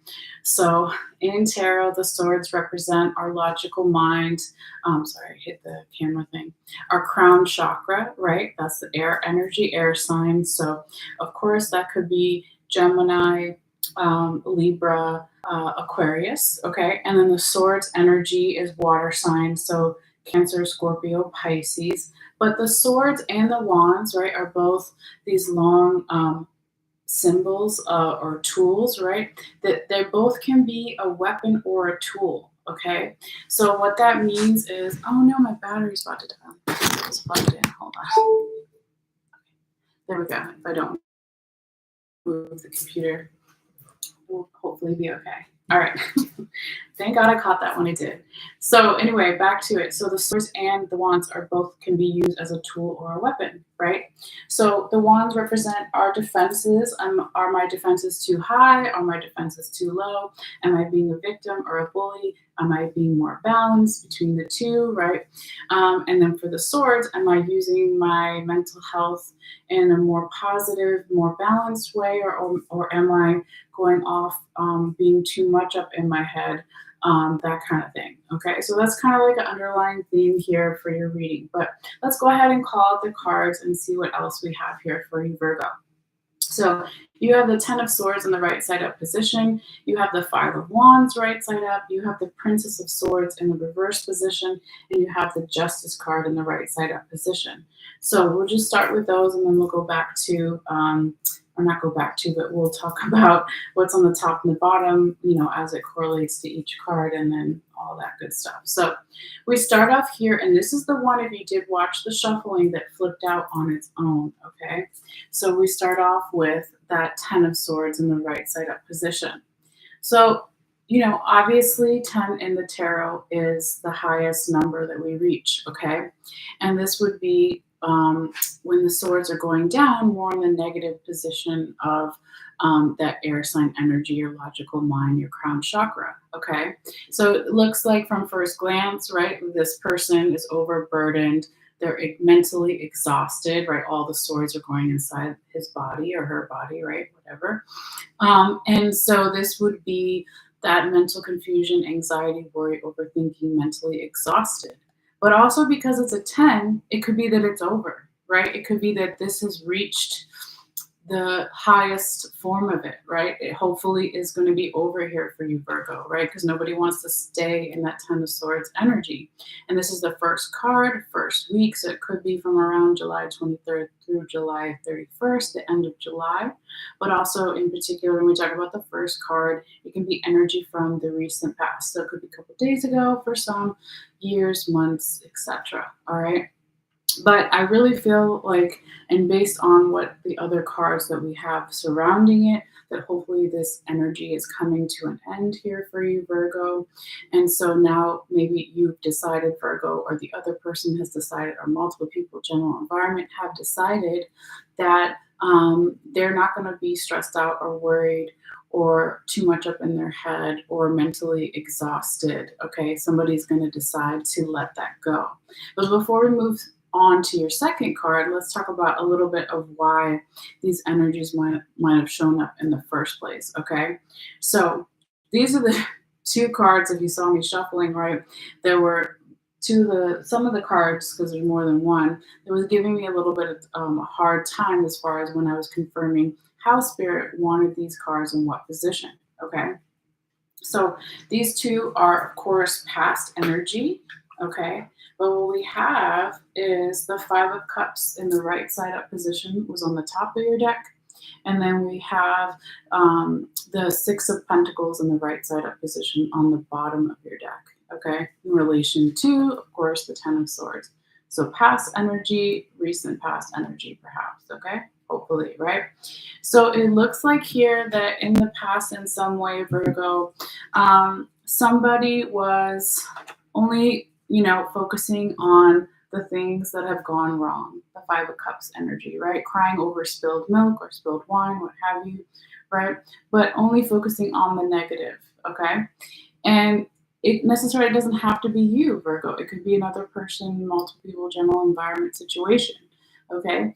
So in tarot, the swords represent our logical mind. Sorry, I hit the camera thing. Our crown chakra, right? That's the air energy, air sign. So of course that could be Gemini, Libra, Aquarius, okay? And then the swords energy is water signs, so Cancer, Scorpio, Pisces. But the swords and the wands, right, are both these long symbols or tools, right? That they both can be a weapon or a tool, okay? So what that means is, oh no, my battery's about to die. It's plugged in. Hold on. There we go. If I don't move the computer, we'll hopefully be okay. All right. Thank God I caught that when I did. So anyway, back to it. So the swords and the wands are both can be used as a tool or a weapon, right? So the wands represent our defenses. Are my defenses too high? Are my defenses too low? Am I being a victim or a bully? Am I being more balanced between the two, right? And then for the swords, am I using my mental health in a more positive, more balanced way, or am I going off being too much up in my head, that kind of thing. Okay, so that's kind of like an underlying theme here for your reading. But let's go ahead and call out the cards and see what else we have here for you, Virgo. So you have the Ten of Swords in the right side up position. You have the Five of Wands right side up. You have the Princess of Swords in the reverse position. And you have the Justice card in the right side up position. So we'll just start with those and then we'll go back to, or not go back to, but we'll talk about what's on the top and the bottom, you know, as it correlates to each card and then all that good stuff. So we start off here, and this is the one, if you did watch the shuffling, that flipped out on its own, okay? So we start off with that Ten of Swords in the right side up position. So, you know, obviously 10 in the tarot is the highest number that we reach, okay? And this would be when the swords are going down, more in the negative position of that air sign energy, your logical mind, your crown chakra, okay? So it looks like from first glance, right, this person is overburdened. They're mentally exhausted, right? All the swords are going inside his body or her body, right? Whatever. And so this would be that mental confusion, anxiety, worry, overthinking, mentally exhausted. But also because it's a 10, it could be that it's over, right? It could be that this has reached the highest form of it, right? It hopefully is going to be over here for you, Virgo, right? Because nobody wants to stay in that Ten of Swords energy. And this is the first card, first week, so it could be from around July 23rd through July 31st, the end of July. But also in particular, when we talk about the first card, it can be energy from the recent past. So it could be a couple of days ago for some, years, months, etc. All right. But I really feel like, and based on what the other cards that we have surrounding it, that hopefully this energy is coming to an end here for you, Virgo. And so now maybe you've decided, Virgo, or the other person has decided, or multiple people, general environment, have decided that they're not going to be stressed out or worried or too much up in their head or mentally exhausted. Okay, somebody's going to decide to let that go. But before we move on to your second card, let's talk about a little bit of why these energies might have shown up in the first place, okay? So these are the two cards, if you saw me shuffling, right? There were some of the cards, because there's more than one, that was giving me a little bit of a hard time as far as when I was confirming how Spirit wanted these cards in what position, okay? So these two are, of course, past energy, okay? But what we have is the Five of Cups in the right side up position was on the top of your deck. And then we have the Six of Pentacles in the right side up position on the bottom of your deck, okay? In relation to, of course, the Ten of Swords. So past energy, recent past energy, perhaps, okay? Hopefully, right? So it looks like here that in the past, in some way, Virgo, somebody was only, you know, focusing on the things that have gone wrong, the Five of Cups energy, right? Crying over spilled milk or spilled wine, what have you, right? But only focusing on the negative, okay? And it necessarily doesn't have to be you, Virgo. It could be another person, multiple people, general environment situation. Okay.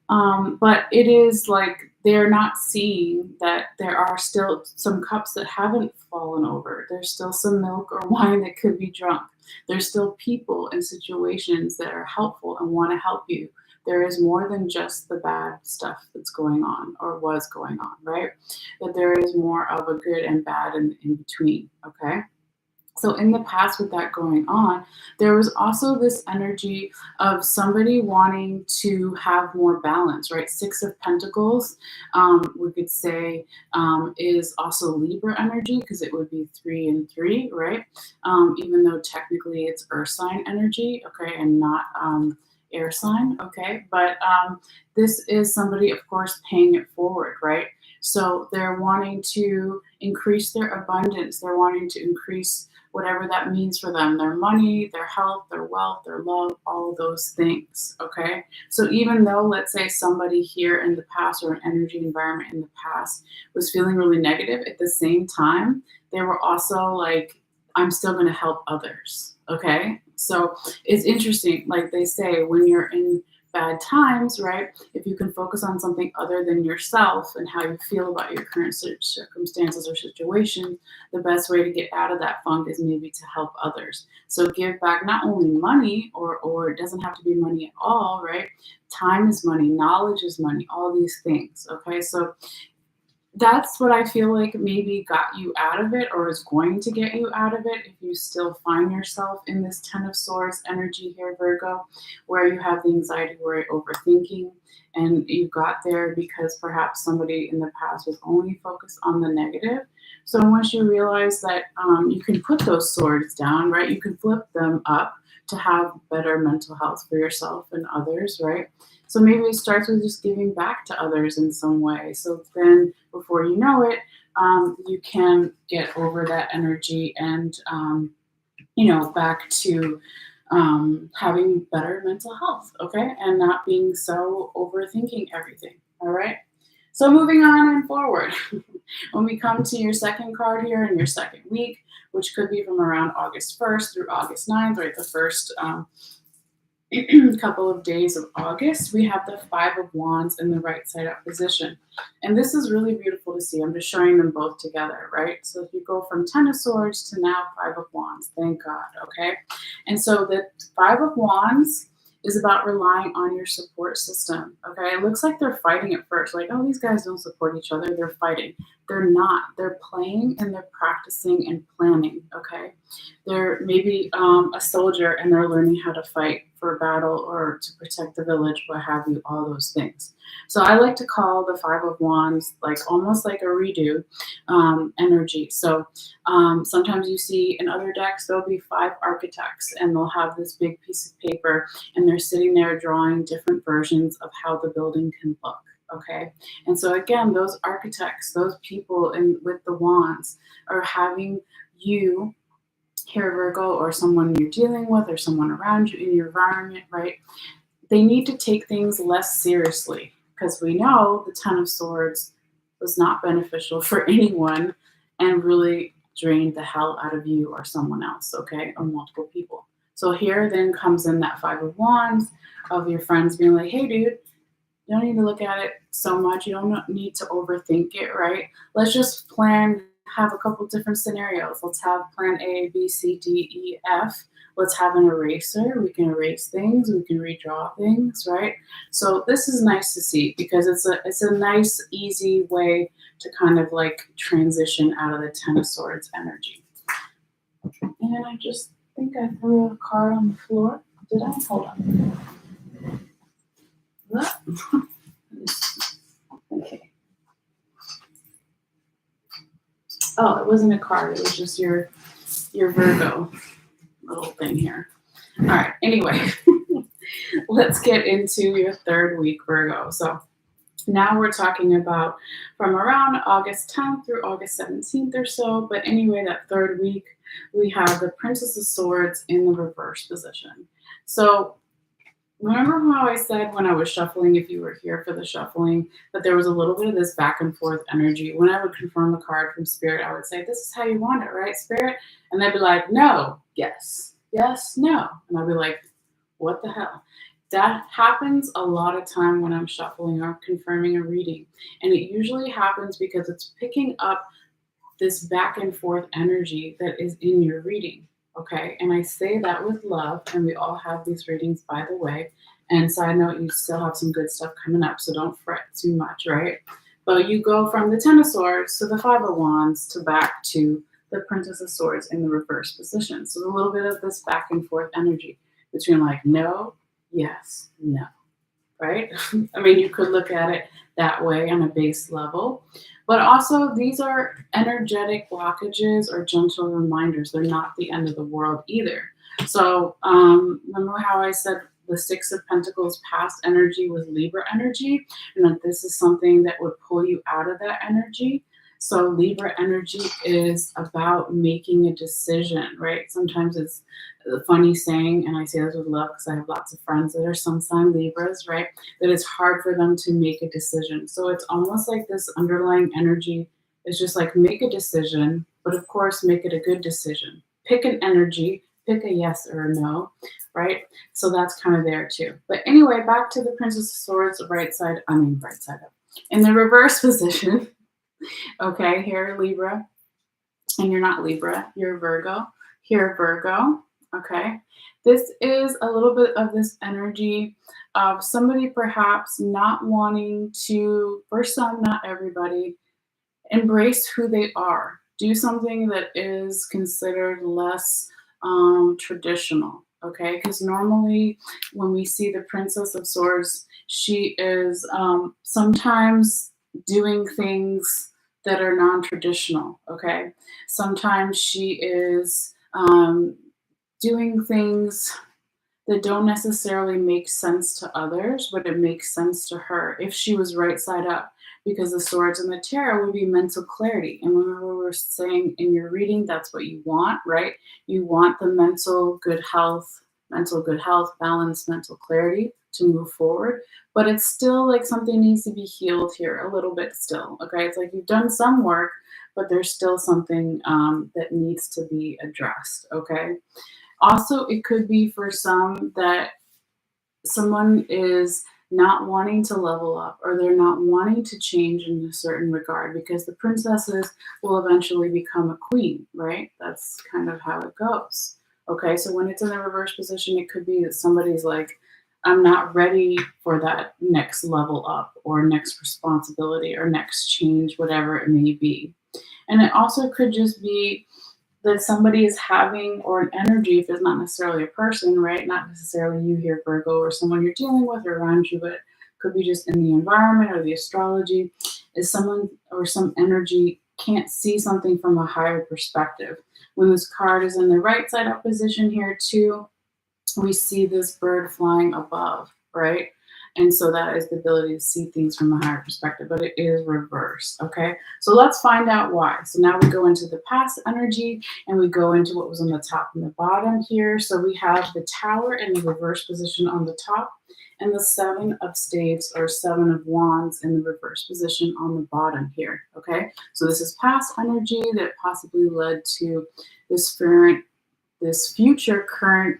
But it is like they're not seeing that there are still some cups that haven't fallen over. There's still some milk or wine that could be drunk. There's still people and situations that are helpful and want to help you. There is more than just the bad stuff that's going on or was going on, right? That there is more of a good and bad in between, okay? So in the past with that going on, there was also this energy of somebody wanting to have more balance, right? Six of Pentacles, we could say, is also Libra energy because it would be 3 and 3, right? Even though technically it's Earth sign energy, okay, and not air sign, okay? But this is somebody, of course, paying it forward, right? So they're wanting to increase their abundance. They're wanting to increase whatever that means for them, their money, their health, their wealth, their love, all those things. Okay. So even though, let's say, somebody here in the past or an energy environment in the past was feeling really negative, at the same time, they were also like, I'm still going to help others. Okay. So it's interesting. Like they say, when you're in bad times, right? If you can focus on something other than yourself and how you feel about your current circumstances or situation, the best way to get out of that funk is maybe to help others. So give back not only money, or it doesn't have to be money at all, right? Time is money, knowledge is money, all these things. Okay. So that's what I feel like maybe got you out of it or is going to get you out of it if you still find yourself in this Ten of Swords energy here, Virgo, where you have the anxiety, worry, overthinking, and you got there because perhaps somebody in the past was only focused on the negative. So once you realize that you can put those swords down, right, you can flip them up to have better mental health for yourself and others, right? So maybe it starts with just giving back to others in some way. So then before you know it, you can get over that energy and, back to having better mental health, okay? And not being so overthinking everything, all right? So moving on and forward, when we come to your second card here in your second week, which could be from around August 1st through August 9th, right? The first couple of days of August, we have the Five of Wands in the right side up position. And this is really beautiful to see. I'm just showing them both together, right? So if you go from Ten of Swords to now Five of Wands, thank God, okay? And so the Five of Wands is about relying on your support system, okay? It looks like they're fighting at first, like, oh, these guys don't support each other, they're fighting. They're not. They're playing and they're practicing and planning, okay? They're maybe a soldier and they're learning how to fight for a battle or to protect the village, what have you, all those things. So I like to call the Five of Wands like almost like a redo energy. So sometimes you see in other decks, there'll be 5 architects and they'll have this big piece of paper and they're sitting there drawing different versions of how the building can look. Okay. And so again, those architects, those people with the wands are having you here, Virgo, or someone you're dealing with or someone around you in your environment, right? They need to take things less seriously because we know the Ten of Swords was not beneficial for anyone and really drained the hell out of you or someone else, okay, or multiple people. So here then comes in that Five of Wands of your friends being like, hey, dude, you don't need to look at it so much. You don't need to overthink it, right? Let's just have a couple different scenarios. Let's have plan A, B, C, D, E, F. Let's have an eraser. We can erase things. We can redraw things, right? So this is nice to see because it's a nice, easy way to kind of like transition out of the Ten of Swords energy. And I just think I threw a card on the floor. Did I? Hold on. What? Okay. Oh, it wasn't a card. It was just your Virgo little thing here. All right. Anyway, let's get into your third week, Virgo. So now we're talking about from around August 10th through August 17th or so. But anyway, that third week, we have the Princess of Swords in the reverse position. So Remember how I said when I was shuffling, if you were here for the shuffling, that there was a little bit of this back and forth energy. When I would confirm a card from Spirit, I would say, "This is how you want it, right, Spirit?" And they'd be like, "No, yes, yes, no." And I'd be like, "What the hell?" That happens a lot of time when I'm shuffling or confirming a reading. And it usually happens because it's picking up this back and forth energy that is in your reading. Okay. And I say that with love, and we all have these readings, by the way. And side note, you still have some good stuff coming up, so don't fret too much, right? But you go from the Ten of Swords to the Five of Wands to back to the Princess of Swords in the reverse position. So a little bit of this back and forth energy between like no, yes, no, right? I mean, you could look at it that way on a base level. But also, these are energetic blockages or gentle reminders. They're not the end of the world either. So, remember how I said the Six of Pentacles past energy was Libra energy, and that this is something that would pull you out of that energy? So, Libra energy is about making a decision, right? Sometimes it's a funny saying, and I say this with love because I have lots of friends that are sun sign Libras, right? That it's hard for them to make a decision. So it's almost like this underlying energy is just like make a decision, but of course, make it a good decision. Pick an energy, pick a yes or a no, right? So that's kind of there too. But anyway, back to the Princess of Swords, right side up. In the reverse position, okay, here, Libra, and you're not Libra, you're Virgo. Here, Virgo, okay. This is a little bit of this energy of somebody perhaps not wanting to, for some, not everybody, embrace who they are. Do something that is considered less traditional, okay? Because normally when we see the Princess of Swords, she is sometimes doing things that are non traditional, okay? Sometimes she is doing things that don't necessarily make sense to others, but it makes sense to her if she was right side up. Because the swords and the tarot would be mental clarity. And remember, we were saying in your reading, that's what you want, right? You want the mental good health, balance, mental clarity to move forward. But it's still like something needs to be healed here a little bit still. Okay. It's like you've done some work, but there's still something that needs to be addressed. Okay. Also, it could be for some that someone is not wanting to level up or they're not wanting to change in a certain regard because the princesses will eventually become a queen, right? That's kind of how it goes. Okay, so when it's in the reverse position, it could be that somebody's like, I'm not ready for that next level up or next responsibility or next change, whatever it may be. And it also could just be that somebody is having, or an energy, if it's not necessarily a person, right? Not necessarily you here, Virgo, or someone you're dealing with or around you, but it could be just in the environment or the astrology, is someone or some energy can't see something from a higher perspective. When this card is in the right side up position here too, we see this bird flying above, right? And so that is the ability to see things from a higher perspective, but it is reversed, okay? So let's find out why. So now we go into the past energy and we go into what was on the top and the bottom here. So we have the Tower in the reverse position on the top and the Seven of Staves or Seven of Wands in the reverse position on the bottom here, okay? So this is past energy that possibly led to this future current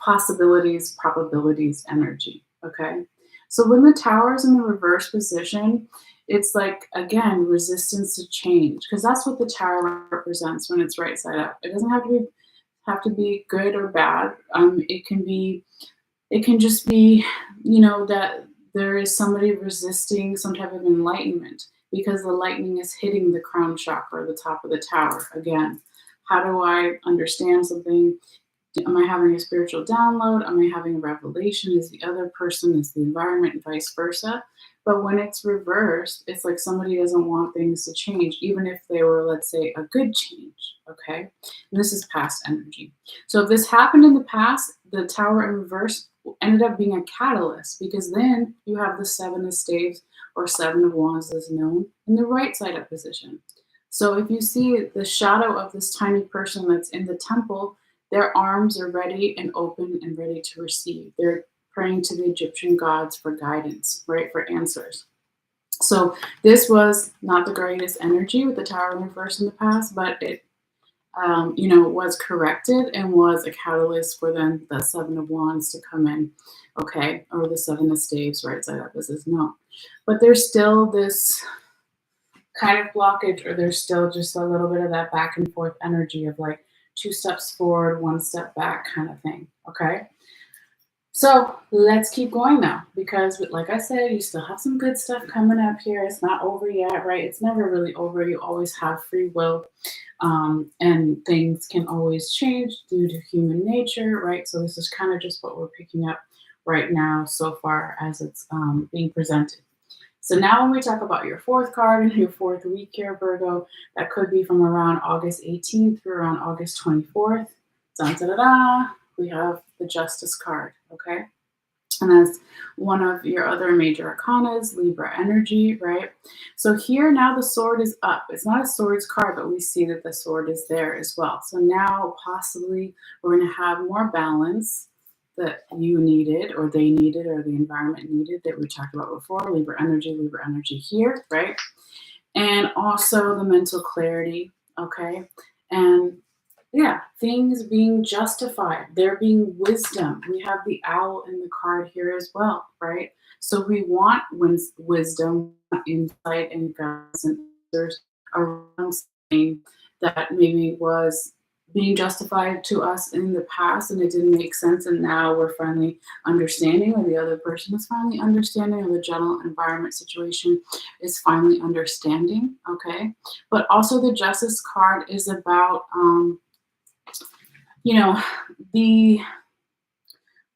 possibilities, probabilities, energy. Okay. So when the tower is in the reverse position, it's like, again, resistance to change, because that's what the tower represents when it's right side up. It doesn't have to be good or bad. It can just be, that there is somebody resisting some type of enlightenment because the lightning is hitting the crown chakra, the top of the tower. Again, how do I understand something? Am I having a spiritual download? Am I having a revelation? Is the other person, is the environment, and vice versa? But when it's reversed, it's like somebody doesn't want things to change, even if they were, let's say, a good change. Okay. And this is past energy. So if this happened in the past, the tower in reverse ended up being a catalyst because then you have the Seven of Staves or Seven of Wands as known in the right side up position. So if you see the shadow of this tiny person that's in the temple, their arms are ready and open and ready to receive. They're praying to the Egyptian gods for guidance, right, for answers. So this was not the greatest energy with the Tower of Reverse in the past, but it, was corrected and was a catalyst for then the Seven of Wands to come in, okay, or the Seven of Staves, right side up as is known. But there's still this kind of blockage, or there's still just a little bit of that back and forth energy of like 2 steps forward, 1 step back kind of thing, okay? So let's keep going now, because like I said, you still have some good stuff coming up here. It's not over yet, right? It's never really over. You always have free will, and things can always change due to human nature, right? So this is kind of just what we're picking up right now so far as it's being presented. So now when we talk about your 4th card and your 4th week here, Virgo, that could be from around August 18th through around August 24th. Da-da-da-da. We have the Justice card, okay? And that's one of your other major arcanas, Libra energy, right? So here now the sword is up. It's not a swords card, but we see that the sword is there as well. So now possibly we're going to have more balance that you needed, or they needed, or the environment needed, that we talked about before. Libra energy here, right? And also the mental clarity, okay? And yeah, things being justified, there being wisdom. We have the owl in the card here as well, right? So we want wisdom, insight, and guidance and answers around something that maybe was being justified to us in the past and it didn't make sense, and now we're finally understanding, or the other person is finally understanding, or the general environment situation is finally understanding, okay? But also the Justice card is about the,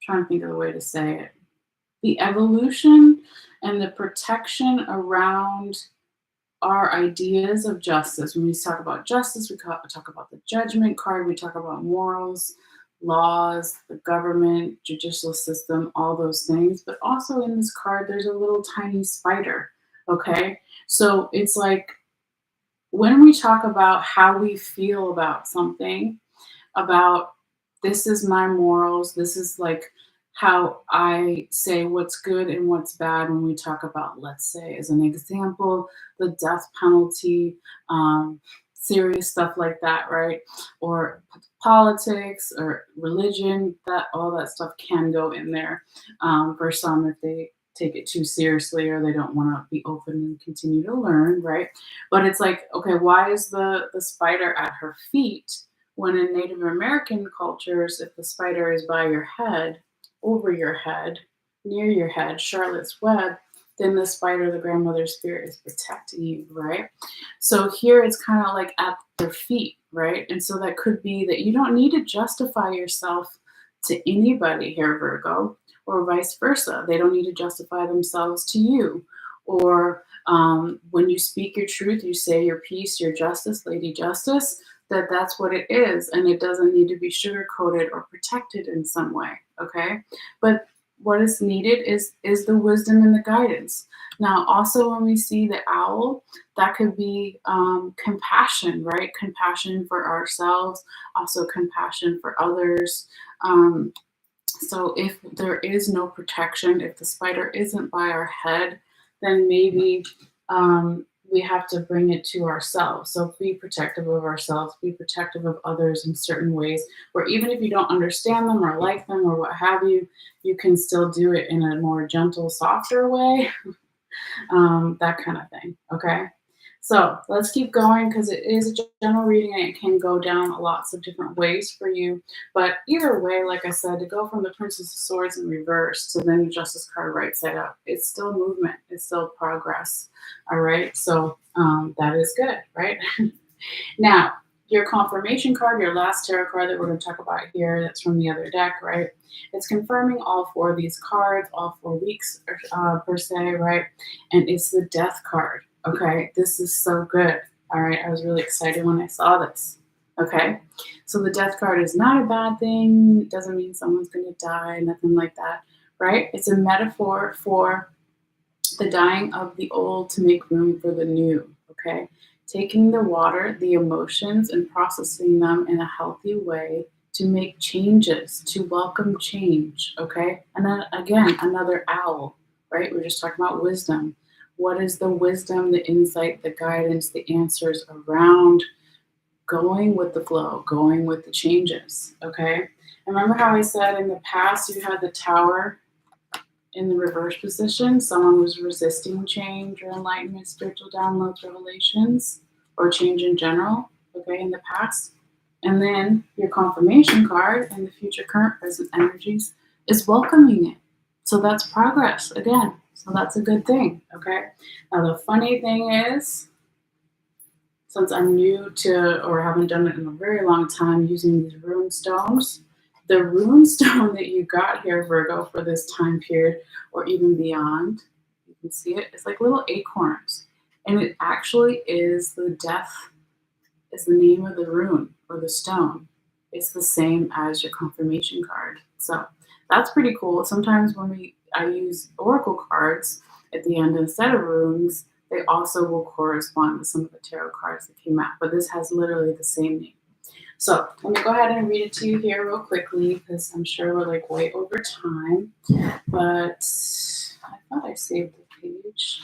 trying to think of a way to say it, the evolution and the protection around our ideas of justice. When we talk about justice, we talk about the Judgment card, we talk about morals, laws, the government, judicial system, all those things. But also in this card, there's a little tiny spider, okay? So it's like when we talk about how we feel about something, about this is my morals, this is like how I say what's good and what's bad when we talk about, let's say, as an example, the death penalty, serious stuff like that, right? Or politics or religion, that all that stuff can go in there for some if they take it too seriously or they don't want to be open and continue to learn, right? But it's like, okay, why is the spider at her feet? When in Native American cultures, if the spider is by your head, over your head, near your head, Charlotte's Web, then the spider, the grandmother spirit, is protecting you, right? So here it's kind of like at their feet, right? And so that could be that you don't need to justify yourself to anybody here, Virgo, or vice versa. They don't need to justify themselves to you. Or when you speak your truth, you say your piece, your justice, Lady Justice, that's what it is, and it doesn't need to be sugar-coated or protected in some way, okay? But what is needed is the wisdom and the guidance. Now, also when we see the owl, that could be compassion, right? Compassion for ourselves, also compassion for others. So if there is no protection, if the spider isn't by our head, then maybe we have to bring it to ourselves. So be protective of ourselves, be protective of others in certain ways, where even if you don't understand them or like them or what have you, you can still do it in a more gentle, softer way, that kind of thing, okay? So let's keep going because it is a general reading and it can go down lots of different ways for you. But either way, like I said, to go from the Princess of Swords in reverse to then the Justice card right side up, it's still movement, it's still progress. All right, so that is good, right? Now, your confirmation card, your last tarot card that we're going to talk about here, that's from the other deck, right? It's confirming all 4 of these cards, all 4 weeks per se, right? And it's the Death card. Okay, this is so good. All right, I was really excited when I saw this. Okay, so the Death card is not a bad thing. It doesn't mean someone's going to die, nothing like that, right? It's a metaphor for the dying of the old to make room for the new, okay? Taking the water, the emotions, and processing them in a healthy way to make changes, to welcome change, okay? And then again, another owl, right? We're just talking about wisdom. What is the wisdom, the insight, the guidance, the answers around going with the flow, going with the changes, okay? And remember how I said in the past you had the tower in the reverse position? Someone was resisting change or enlightenment, spiritual downloads, revelations, or change in general, okay, in the past. And then your confirmation card and the future, current, present energies is welcoming it. So that's progress again. So that's a good thing, okay? Now the funny thing is, since I'm new to or haven't done it in a very long time using these rune stones, the rune stone that you got here, Virgo, for this time period or even beyond, you can see it, it's like little acorns. And it actually is the death, is the name of the rune or the stone. It's the same as your confirmation card. So that's pretty cool. Sometimes when I use oracle cards at the end instead of runes, they also will correspond with some of the tarot cards that came out. But this has literally the same name. So let me go ahead and read it to you here real quickly because I'm sure we're like way over time. But I thought I saved the page.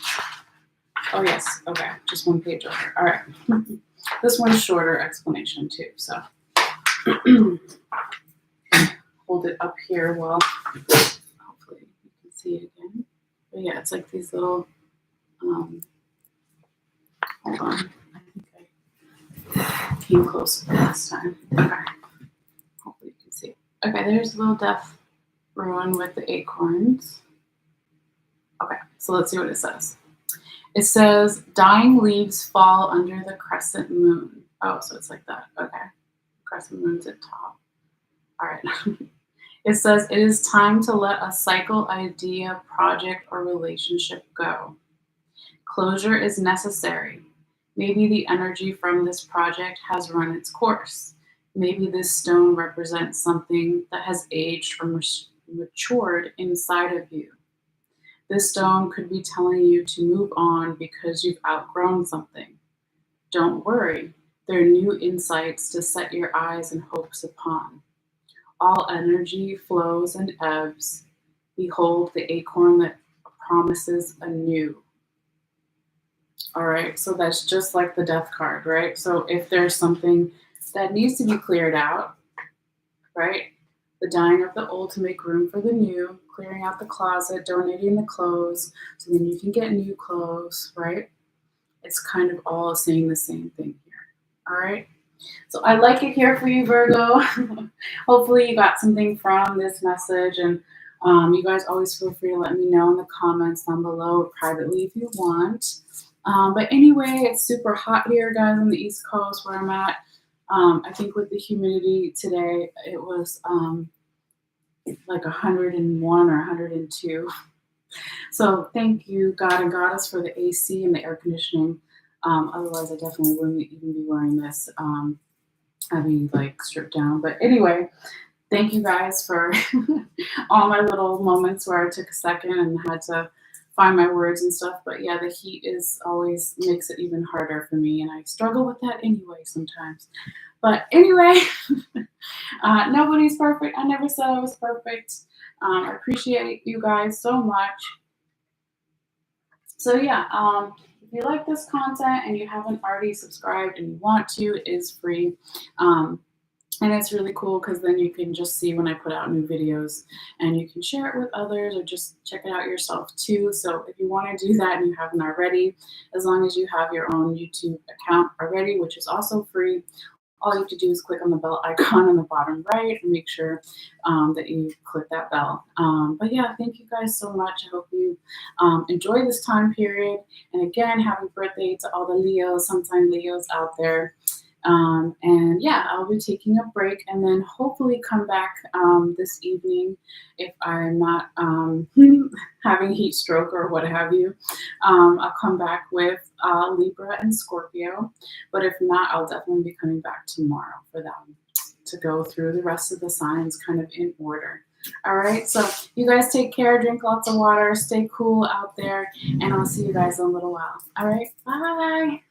Oh, yes. Okay. Just one page over. All right. This one's shorter explanation too. So hold it up here while hopefully you can see it again. But yeah, it's like these little, hold on. I think I came closer last time. Okay. Hopefully you can see it. Okay, there's a little death rune with the acorns. Okay, so let's see what it says. It says, dying leaves fall under the crescent moon. Oh, so it's like that. Okay. Crescent moon's at top. All right. It says, it is time to let a cycle, idea, project, or relationship go. Closure is necessary. Maybe the energy from this project has run its course. Maybe this stone represents something that has aged or matured inside of you. This stone could be telling you to move on because you've outgrown something. Don't worry, there are new insights to set your eyes and hopes upon. All energy flows and ebbs. Behold the acorn that promises anew. All right, so that's just like the death card, right? So if there's something that needs to be cleared out, right? The dying of the old to make room for the new, clearing out the closet, donating the clothes, so then you can get new clothes, right? It's kind of all saying the same thing here, all right? So I like it here for you, Virgo. Hopefully you got something from this message, and you guys always feel free to let me know in the comments down below or privately if you want. But anyway, it's super hot here, guys, on the East Coast where I'm at. I think with the humidity today, it was like 101 or 102. So thank you, God and Goddess, for the AC and the air conditioning. Otherwise, I definitely wouldn't even be wearing this. I'd be like stripped down. But anyway, thank you guys for all my little moments where I took a second and had to find my words and stuff. But yeah, the heat is always makes it even harder for me, and I struggle with that anyway sometimes. But anyway, nobody's perfect. I never said I was perfect. I appreciate you guys so much. So yeah, if you like this content and you haven't already subscribed and you want to, it is free. And it's really cool because then you can just see when I put out new videos and you can share it with others or just check it out yourself too. So if you want to do that and you haven't already, as long as you have your own YouTube account already, which is also free, all you have to do is click on the bell icon on the bottom right and make sure that you click that bell. But yeah, thank you guys so much. I hope you enjoy this time period. And again, happy birthday to all the Leos, sometime Leos out there. And yeah, I'll be taking a break and then hopefully come back this evening if I'm not having heat stroke or what have you. I'll come back with Libra and Scorpio, but if not, I'll definitely be coming back tomorrow for them to go through the rest of the signs kind of in order. All right, so you guys take care, drink lots of water, stay cool out there, and I'll see you guys in a little while. All right, bye.